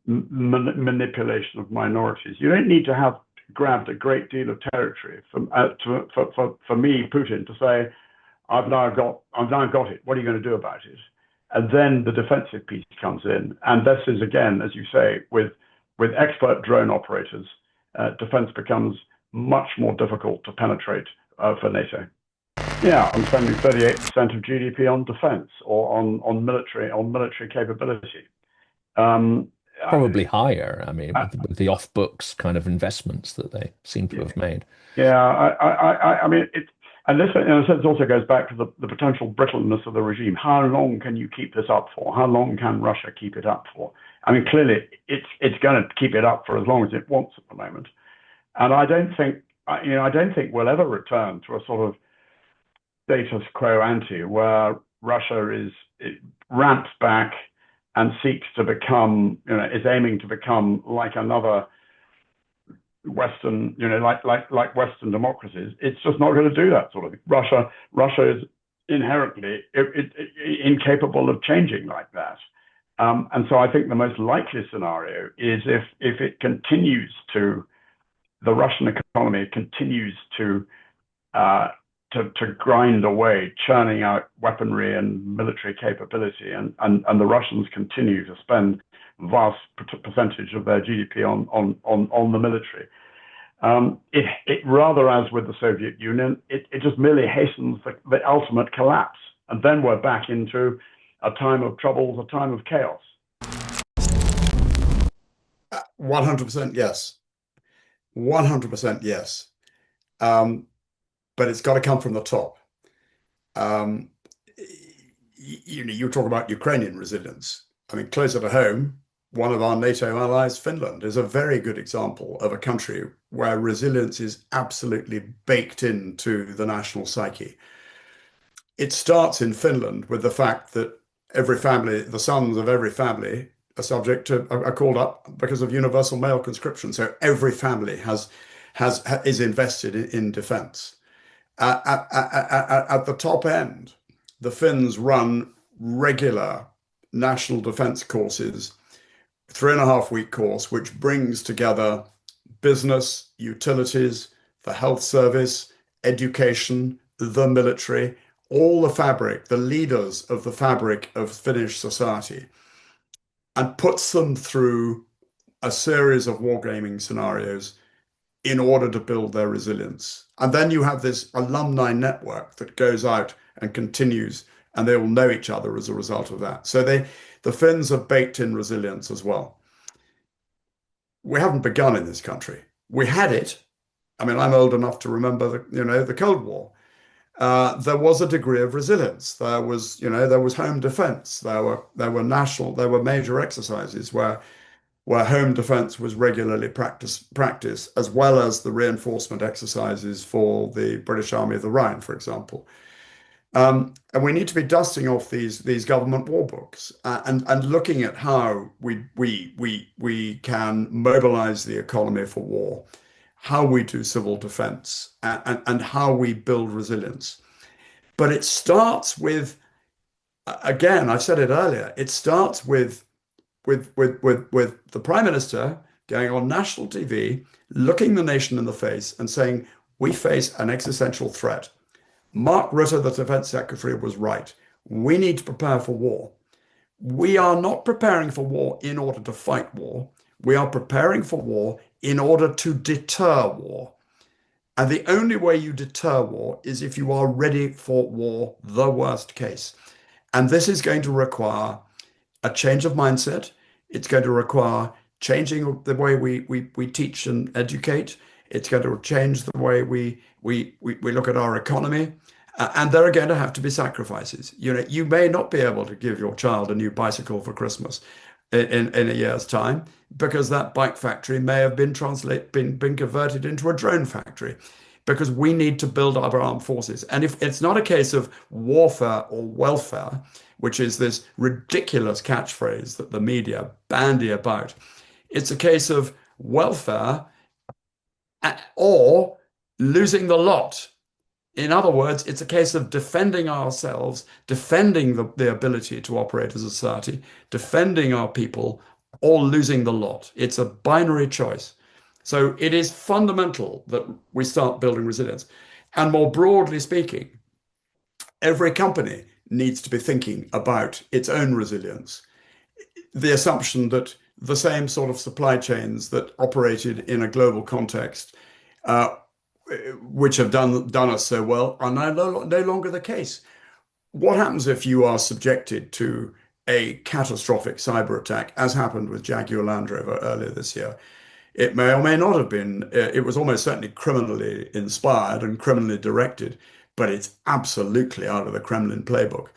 manipulation of minorities, you don't need to have grabbed a great deal of territory for me, Putin, to say, I've now got it. What are you going to do about it? And then the defensive piece comes in. And this is, again, as you say, with expert drone operators, defense becomes much more difficult to penetrate for NATO. Yeah, I'm spending 38% of GDP on defense or on military capability. Probably higher. I mean, with the off-books kind of investments that they seem to have made. Yeah, I mean, and this, in a sense, also goes back to the potential brittleness of the regime. How long can you keep this up for? How long can Russia keep it up for? I mean, clearly, it's going to keep it up for as long as it wants at the moment. And I don't think we'll ever return to a sort of status quo ante where Russia ramps back and seeks to become, is aiming to become like another Western, like Western democracies. It's just not going to do that sort of thing. Russia is inherently incapable of changing like that. And so I think the most likely scenario is if it continues to, the Russian economy continues to grind away, churning out weaponry and military capability, and the Russians continue to spend vast percentage of their GDP on the military. It rather, as with the Soviet Union, it just merely hastens the ultimate collapse, and then we're back into a time of troubles, a time of chaos. 100% yes. 100% yes. But it's got to come from the top. You talk about Ukrainian resilience. I mean, closer to home, one of our NATO allies, Finland, is a very good example of a country where resilience is absolutely baked into the national psyche. It starts in Finland with the fact that every family, the sons of every family, are called up because of universal male conscription. So every family is invested in defense. At the top end, the Finns run regular national defense courses, 3.5 week course, which brings together business, utilities, the health service, education, the military, all the fabric, the leaders of the fabric of Finnish society, and puts them through a series of wargaming scenarios in order to build their resilience. And then you have this alumni network that goes out and continues, and they all know each other as a result of that. So the Finns have baked in resilience as well. We haven't begun in this country. We had it. I mean, I'm old enough to remember the Cold War. There was a degree of resilience. There was home defense. There were major exercises where home defense was regularly practiced, as well as the reinforcement exercises for the British Army of the Rhine, for example. And we need to be dusting off these government war books and looking at how we can mobilize the economy for war, how we do civil defense, and how we build resilience. But it starts with, again, I've said it earlier, it starts with the Prime Minister going on national TV, looking the nation in the face and saying, we face an existential threat. Mark Rutte, the Defense Secretary, was right. We need to prepare for war. We are not preparing for war in order to fight war. We are preparing for war in order to deter war. And the only way you deter war is if you are ready for war, the worst case. And this is going to require a change of mindset. It's going to require changing the way we teach and educate. It's going to change the way we look at our economy. And there are going to have to be sacrifices. You may not be able to give your child a new bicycle for Christmas in a year's time, because that bike factory may have been converted into a drone factory, because we need to build up our armed forces. And if it's not a case of warfare or welfare, which is this ridiculous catchphrase that the media bandy about, it's a case of welfare or losing the lot. In other words, it's a case of defending ourselves, defending the ability to operate as a society, defending our people, or losing the lot. It's a binary choice. So it is fundamental that we start building resilience. And more broadly speaking, every company needs to be thinking about its own resilience. The assumption that the same sort of supply chains that operated in a global context, which have done us so well, are no longer the case. What happens if you are subjected to a catastrophic cyber attack, as happened with Jaguar Land Rover earlier this year? It may or may not have been, it was almost certainly criminally inspired and criminally directed, but it's absolutely out of the Kremlin playbook.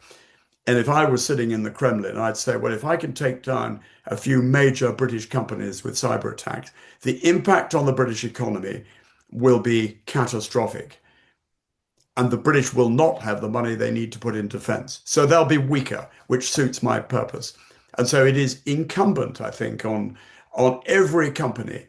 And if I was sitting in the Kremlin, I'd say, well, if I can take down a few major British companies with cyber attacks, the impact on the British economy will be catastrophic. And the British will not have the money they need to put in defense. So they'll be weaker, which suits my purpose. And so it is incumbent, I think, on every company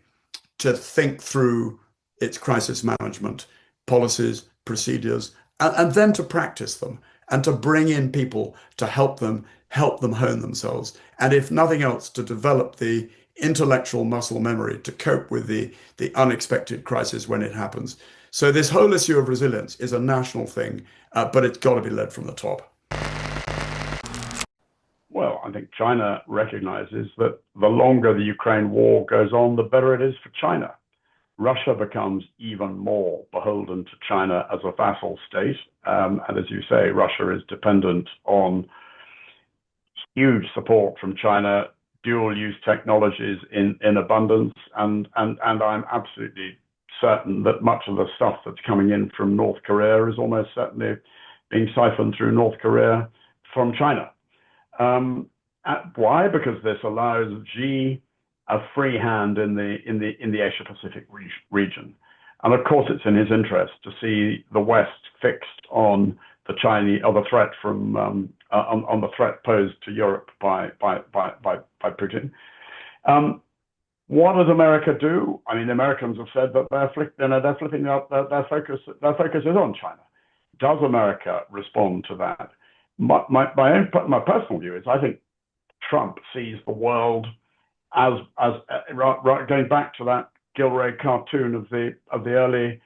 to think through its crisis management policies, procedures, and then to practice them and to bring in people to help them hone themselves. And if nothing else, to develop the intellectual muscle memory to cope with the unexpected crisis when it happens. So this whole issue of resilience is a national thing, but it's got to be led from the top. Well, I think China recognizes that the longer the Ukraine war goes on, the better it is for China. Russia becomes even more beholden to China as a vassal state. And as you say, Russia is dependent on huge support from China, dual-use technologies in abundance. And I'm absolutely certain that much of the stuff that's coming in from North Korea is almost certainly being siphoned through North Korea from China. Why? Because this allows Xi a free hand in the Asia Pacific region, and of course it's in his interest to see the West fixed on the Chinese or the threat from on the threat posed to Europe by Putin. What does America do? I mean, the Americans have said that they're flipping up their focus. Their focus is on China. Does America respond to that? My personal view is I think Trump sees the world as going back to that Gilray cartoon of the early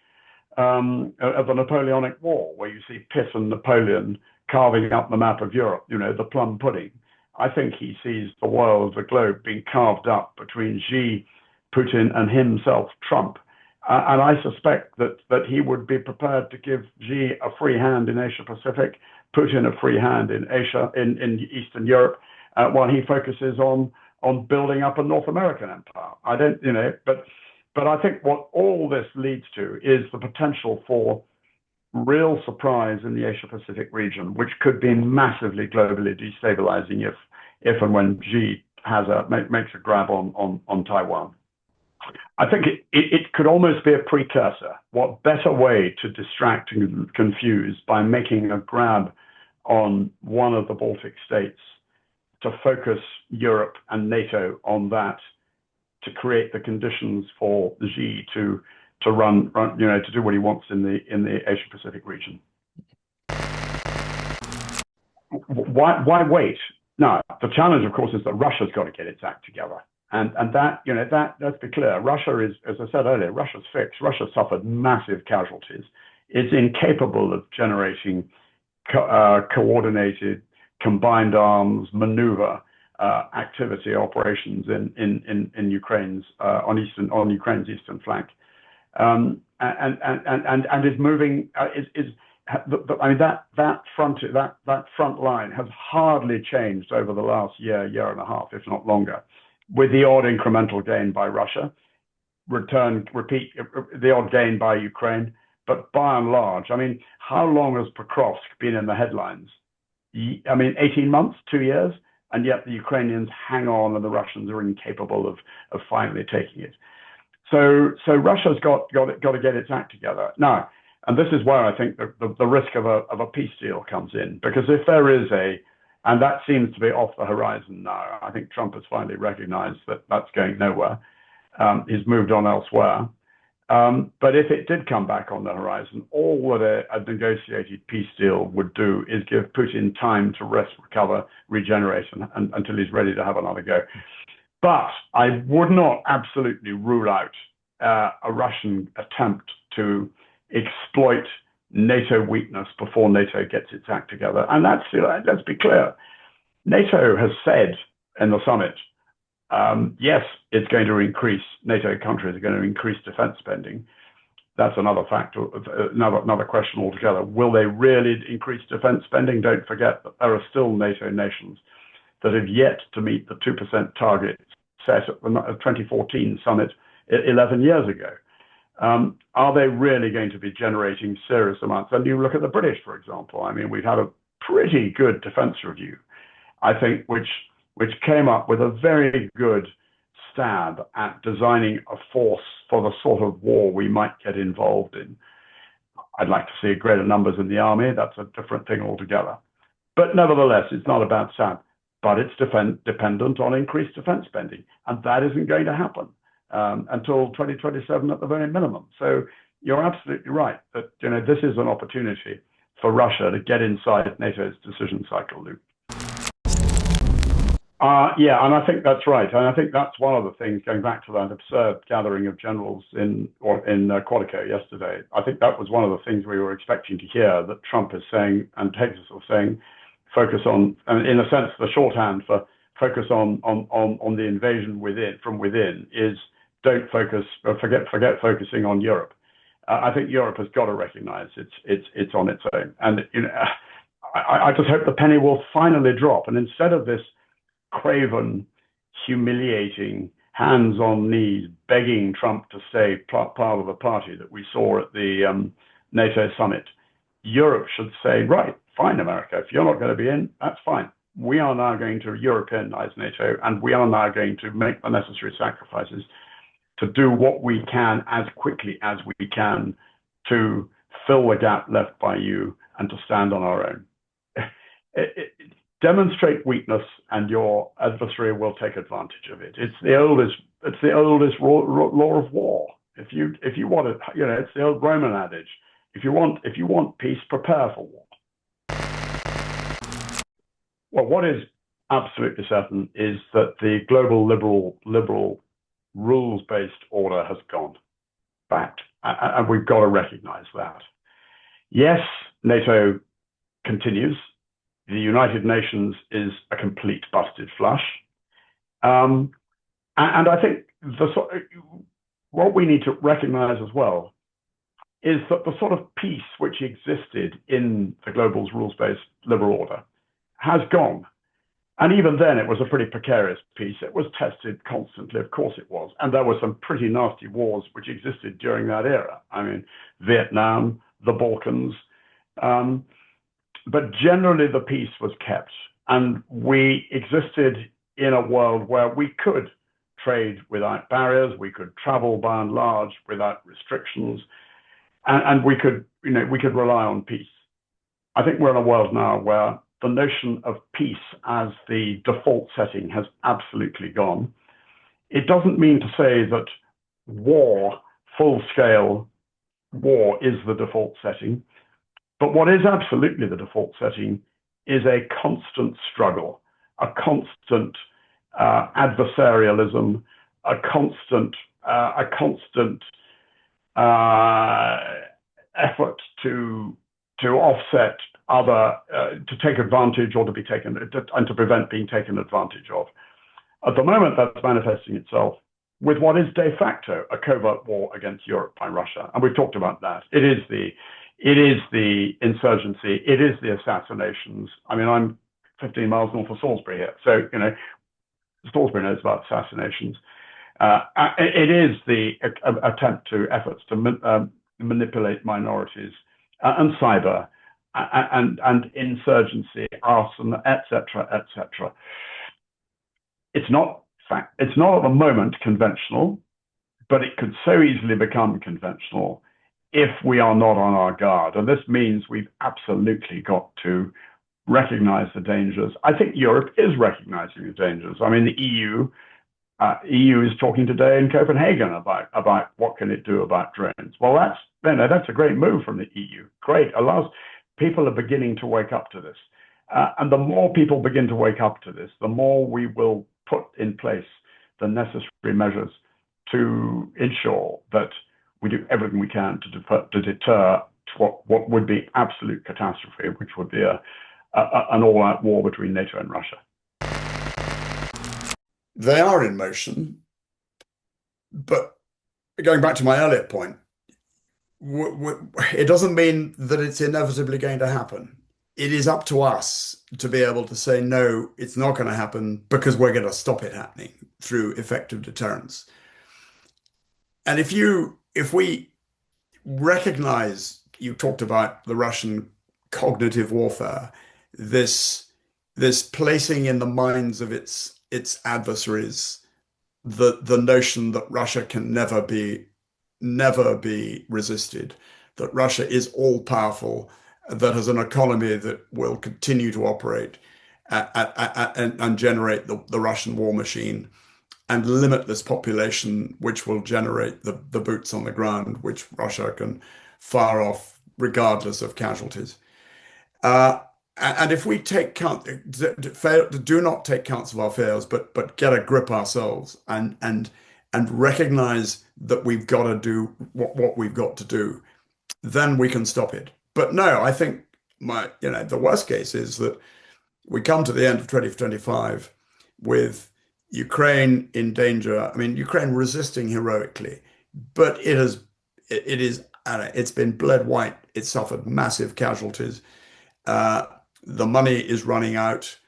of the Napoleonic War, where you see Pitt and Napoleon carving up the map of Europe, the plum pudding. I think he sees the world, the globe, being carved up between Xi, Putin, and himself, Trump. And I suspect that he would be prepared to give Xi a free hand in Asia Pacific, Putin a free hand in Asia, in Eastern Europe, while he focuses on building up a North American empire. I don't, but I think what all this leads to is the potential for real surprise in the Asia Pacific region, which could be massively globally destabilizing if and when Xi makes a grab on Taiwan. I think it could almost be a precursor. What better way to distract and confuse by making a grab on one of the Baltic states to focus Europe and NATO on that, to create the conditions for Xi to run, to do what he wants in the Asia Pacific region. Why wait? Now, the challenge, of course, is that Russia's got to get its act together. And that, let's be clear, Russia is, as I said earlier, Russia's fixed. Russia suffered massive casualties. It's incapable of generating coordinated, combined arms, maneuver activity operations in Ukraine's on Ukraine's eastern flank, and is moving. I mean that front line has hardly changed over the last year and a half, if not longer, with the odd incremental gain by Russia, repeat the odd gain by Ukraine, but by and large, I mean, how long has Pokrovsk been in the headlines? I mean, 18 months, 2 years, and yet the Ukrainians hang on and the Russians are incapable of finally taking it. So Russia's got to get its act together now, and this is where I think the risk of a peace deal comes in, because if there is and that seems to be off the horizon now. I think Trump has finally recognized that that's going nowhere. He's moved on elsewhere. But if it did come back on the horizon, all that a negotiated peace deal would do is give Putin time to rest, recover, regenerate, until he's ready to have another go. But I would not absolutely rule out a Russian attempt to exploit NATO weakness before NATO gets its act together. And let's be clear, NATO has said in the summit, yes, it's going to increase, NATO countries are going to increase defense spending. That's another factor, another question altogether. Will they really increase defense spending? Don't forget that there are still NATO nations that have yet to meet the 2% target set at the 2014 summit 11 years ago. Are they really going to be generating serious amounts? And you look at the British, for example. I mean, we've had a pretty good defense review, I think, which came up with a very good stab at designing a force for the sort of war we might get involved in. I'd like to see greater numbers in the army. That's a different thing altogether. But nevertheless, it's not a bad stab. But it's dependent on increased defense spending. And that isn't going to happen until 2027 at the very minimum. So you're absolutely right that this is an opportunity for Russia to get inside NATO's decision cycle loop. Yeah, and I think that's right. And I think that's one of the things, going back to that absurd gathering of generals in Quantico yesterday. I think that was one of the things we were expecting to hear, that Trump is saying, and Texas was saying, focus on, and in a sense, the shorthand for focus on the invasion from within is don't focus, forget focusing on Europe. I think Europe has got to recognize it's on its own. And I just hope the penny will finally drop. And instead of this craven, humiliating, hands on knees, begging Trump to stay part of the party that we saw at the NATO summit, Europe should say, right, fine, America, if you're not going to be in, that's fine. we are now going to Europeanize NATO, and we are now going to make the necessary sacrifices to do what we can as quickly as we can to fill the gap left by you and to stand on our own. Demonstrate weakness, and your adversary will take advantage of it. It's the oldest law of war. If you want it, it's the old Roman adage. If you want peace, prepare for war. Well, what is absolutely certain is that the global liberal rules-based order has gone back, and we've got to recognize that. Yes, NATO continues. The United Nations is a complete busted flush. And I think what we need to recognize as well is that the sort of peace which existed in the global rules-based liberal order has gone. And even then, it was a pretty precarious peace. It was tested constantly, of course it was. And there were some pretty nasty wars which existed during that era. I mean, Vietnam, the Balkans. But generally, the peace was kept. And we existed in a world where we could trade without barriers. We could travel by and large without restrictions. And we could rely on peace. I think we're in a world now where the notion of peace as the default setting has absolutely gone. It doesn't mean to say that war, full-scale war, is the default setting. But what is absolutely the default setting is a constant struggle, a constant adversarialism, a constant effort to offset other, to take advantage or to be taken, and to prevent being taken advantage of. At the moment, that's manifesting itself with what is de facto a covert war against Europe by Russia, and we've talked about that. It is the insurgency. It is the assassinations. I mean, I'm 15 miles north of Salisbury here, so Salisbury knows about assassinations. It is the efforts to manipulate minorities and cyber. And insurgency, arson, etc., etc. It's not at the moment conventional, but it could so easily become conventional if we are not on our guard. And this means we've absolutely got to recognize the dangers. I think Europe is recognizing the dangers. I mean, the EU is talking today in Copenhagen about what can it do about drones. Well, that's a great move from the EU. Great, allows. People are beginning to wake up to this. And the more people begin to wake up to this, the more we will put in place the necessary measures to ensure that we do everything we can to deter what would be absolute catastrophe, which would be an all-out war between NATO and Russia. They are in motion, but going back to my earlier point, it doesn't mean that it's inevitably going to happen. It is up to us to be able to say, no, it's not going to happen because we're going to stop it happening through effective deterrence. And if we recognize, you talked about the Russian cognitive warfare, this placing in the minds of its adversaries the notion that Russia can never be resisted, that Russia is all powerful, that has an economy that will continue to operate and generate the Russian war machine, and limitless population, which will generate the boots on the ground, which Russia can fire off regardless of casualties. And if we do not take counsel of our fears, but get a grip ourselves and recognize that we've got to do what we've got to do, then we can stop it. But no, I think the worst case is that we come to the end of 2025 with Ukraine in danger. I mean, Ukraine resisting heroically, but it's been bled white. It's suffered massive casualties. The money is running out.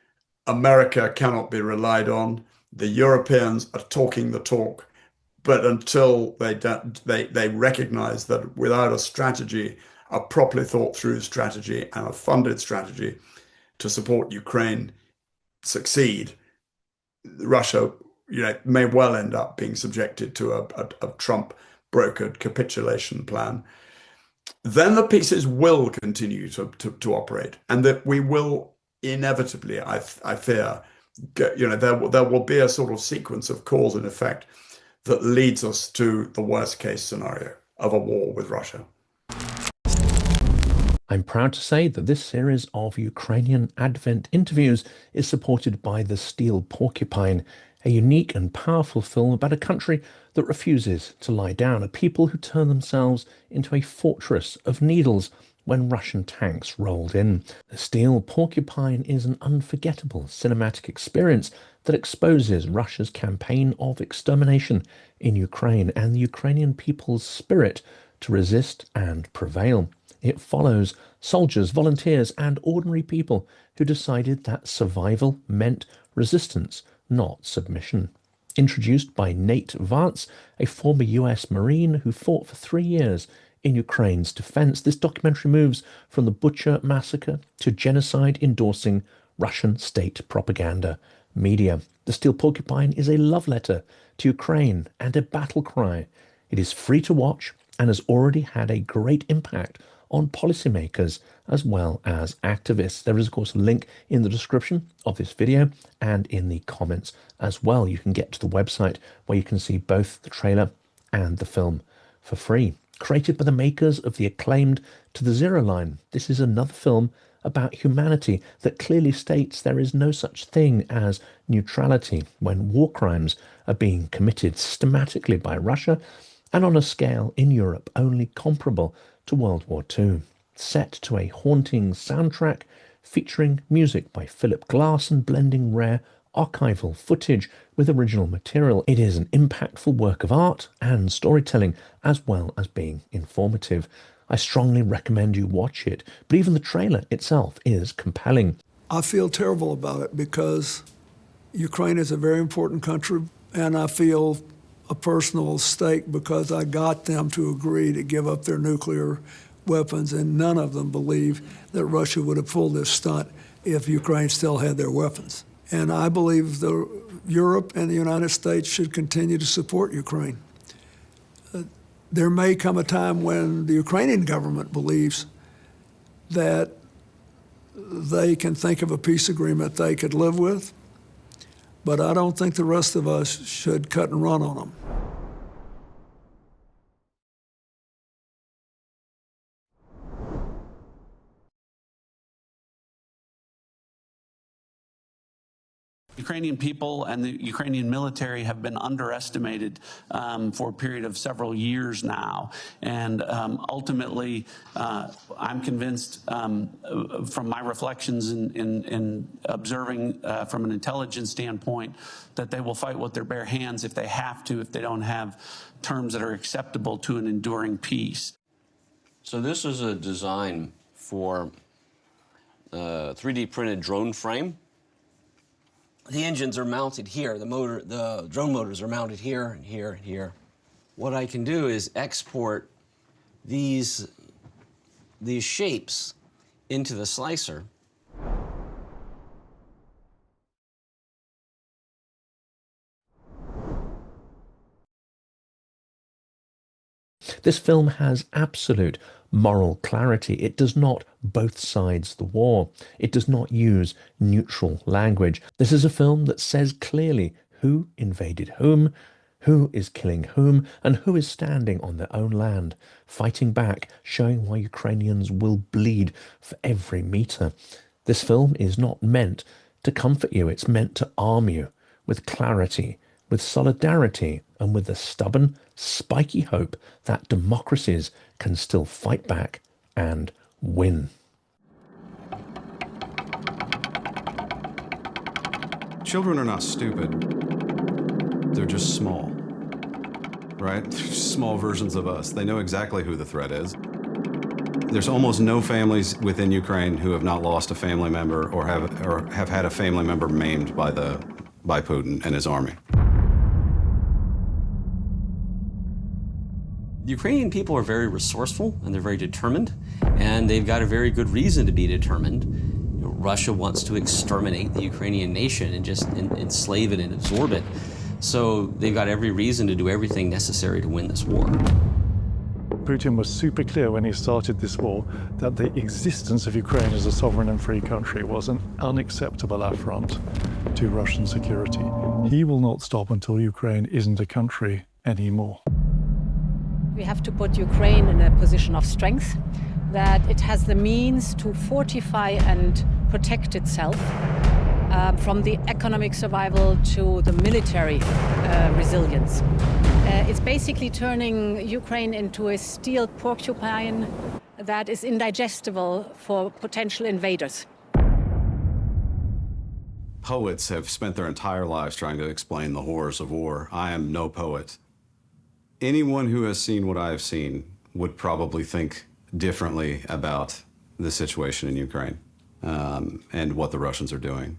America cannot be relied on. The Europeans are talking the talk, but until they recognize that without a strategy, a properly thought through strategy and a funded strategy to support Ukraine, succeed, Russia, may well end up being subjected to a Trump-brokered capitulation plan, then the pieces will continue to operate, and that we will inevitably, I fear, there will be a sort of sequence of cause and effect that leads us to the worst case scenario of a war with Russia. I'm proud to say that this series of Ukrainian Advent interviews is supported by The Steel Porcupine, a unique and powerful film about a country that refuses to lie down, a people who turn themselves into a fortress of needles when Russian tanks rolled in. The Steel Porcupine is an unforgettable cinematic experience that exposes Russia's campaign of extermination in Ukraine and the Ukrainian people's spirit to resist and prevail. It follows soldiers, volunteers, and ordinary people who decided that survival meant resistance, not submission. Introduced by Nate Vance, a former US Marine who fought for 3 years in Ukraine's defense, this documentary moves from the Bucha massacre to genocide-endorsing Russian state propaganda media. The Steel Porcupine is a love letter to Ukraine and a battle cry. It is free to watch and has already had a great impact on policymakers as well as activists. There is, of course, a link in the description of this video and in the comments as well. You can get to the website where you can see both the trailer and the film for free. Created by the makers of the acclaimed To the Zero Line, this is another film about humanity that clearly states there is no such thing as neutrality when war crimes are being committed systematically by Russia and on a scale in Europe only comparable to World War II. Set to a haunting soundtrack featuring music by Philip Glass and blending rare archival footage with original material. It is an impactful work of art and storytelling as well as being informative. I strongly recommend you watch it, but even the trailer itself is compelling. I feel terrible about it because Ukraine is a very important country, and I feel a personal stake because I got them to agree to give up their nuclear weapons, and none of them believe that Russia would have pulled this stunt if Ukraine still had their weapons. And I believe Europe and the United States should continue to support Ukraine. There may come a time when the Ukrainian government believes that they can think of a peace agreement they could live with, but I don't think the rest of us should cut and run on them. Ukrainian people and the Ukrainian military have been underestimated for a period of several years now. And ultimately, I'm convinced from my reflections in observing from an intelligence standpoint that they will fight with their bare hands if they have to, if they don't have terms that are acceptable to an enduring peace. So this is a design for a 3D printed drone frame. The engines are mounted here. The drone motors are mounted here and here and here. What I can do is export these shapes into the slicer. This film has absolute moral clarity. It does not both sides the war. It does not use neutral language. This is a film that says clearly who invaded whom, who is killing whom, and who is standing on their own land, fighting back, showing why Ukrainians will bleed for every meter. This film is not meant to comfort you. It's meant to arm you with clarity, with solidarity, and with the stubborn, spiky hope that democracies can still fight back and win. Children are not stupid. They're just small, right? They're just small versions of us. They know exactly who the threat is. There's almost no families within Ukraine who have not lost a family member or have had a family member maimed by Putin and his army. The Ukrainian people are very resourceful and they're very determined, and they've got a very good reason to be determined. Russia wants to exterminate the Ukrainian nation and just enslave it and absorb it. So they've got every reason to do everything necessary to win this war. Putin was super clear when he started this war that the existence of Ukraine as a sovereign and free country was an unacceptable affront to Russian security. He will not stop until Ukraine isn't a country anymore. We have to put Ukraine in a position of strength, that it has the means to fortify and protect itself from the economic survival to the military resilience. It's basically turning Ukraine into a steel porcupine that is indigestible for potential invaders. Poets have spent their entire lives trying to explain the horrors of war. I am no poet. Anyone who has seen what I have seen would probably think differently about the situation in Ukraine and what the Russians are doing.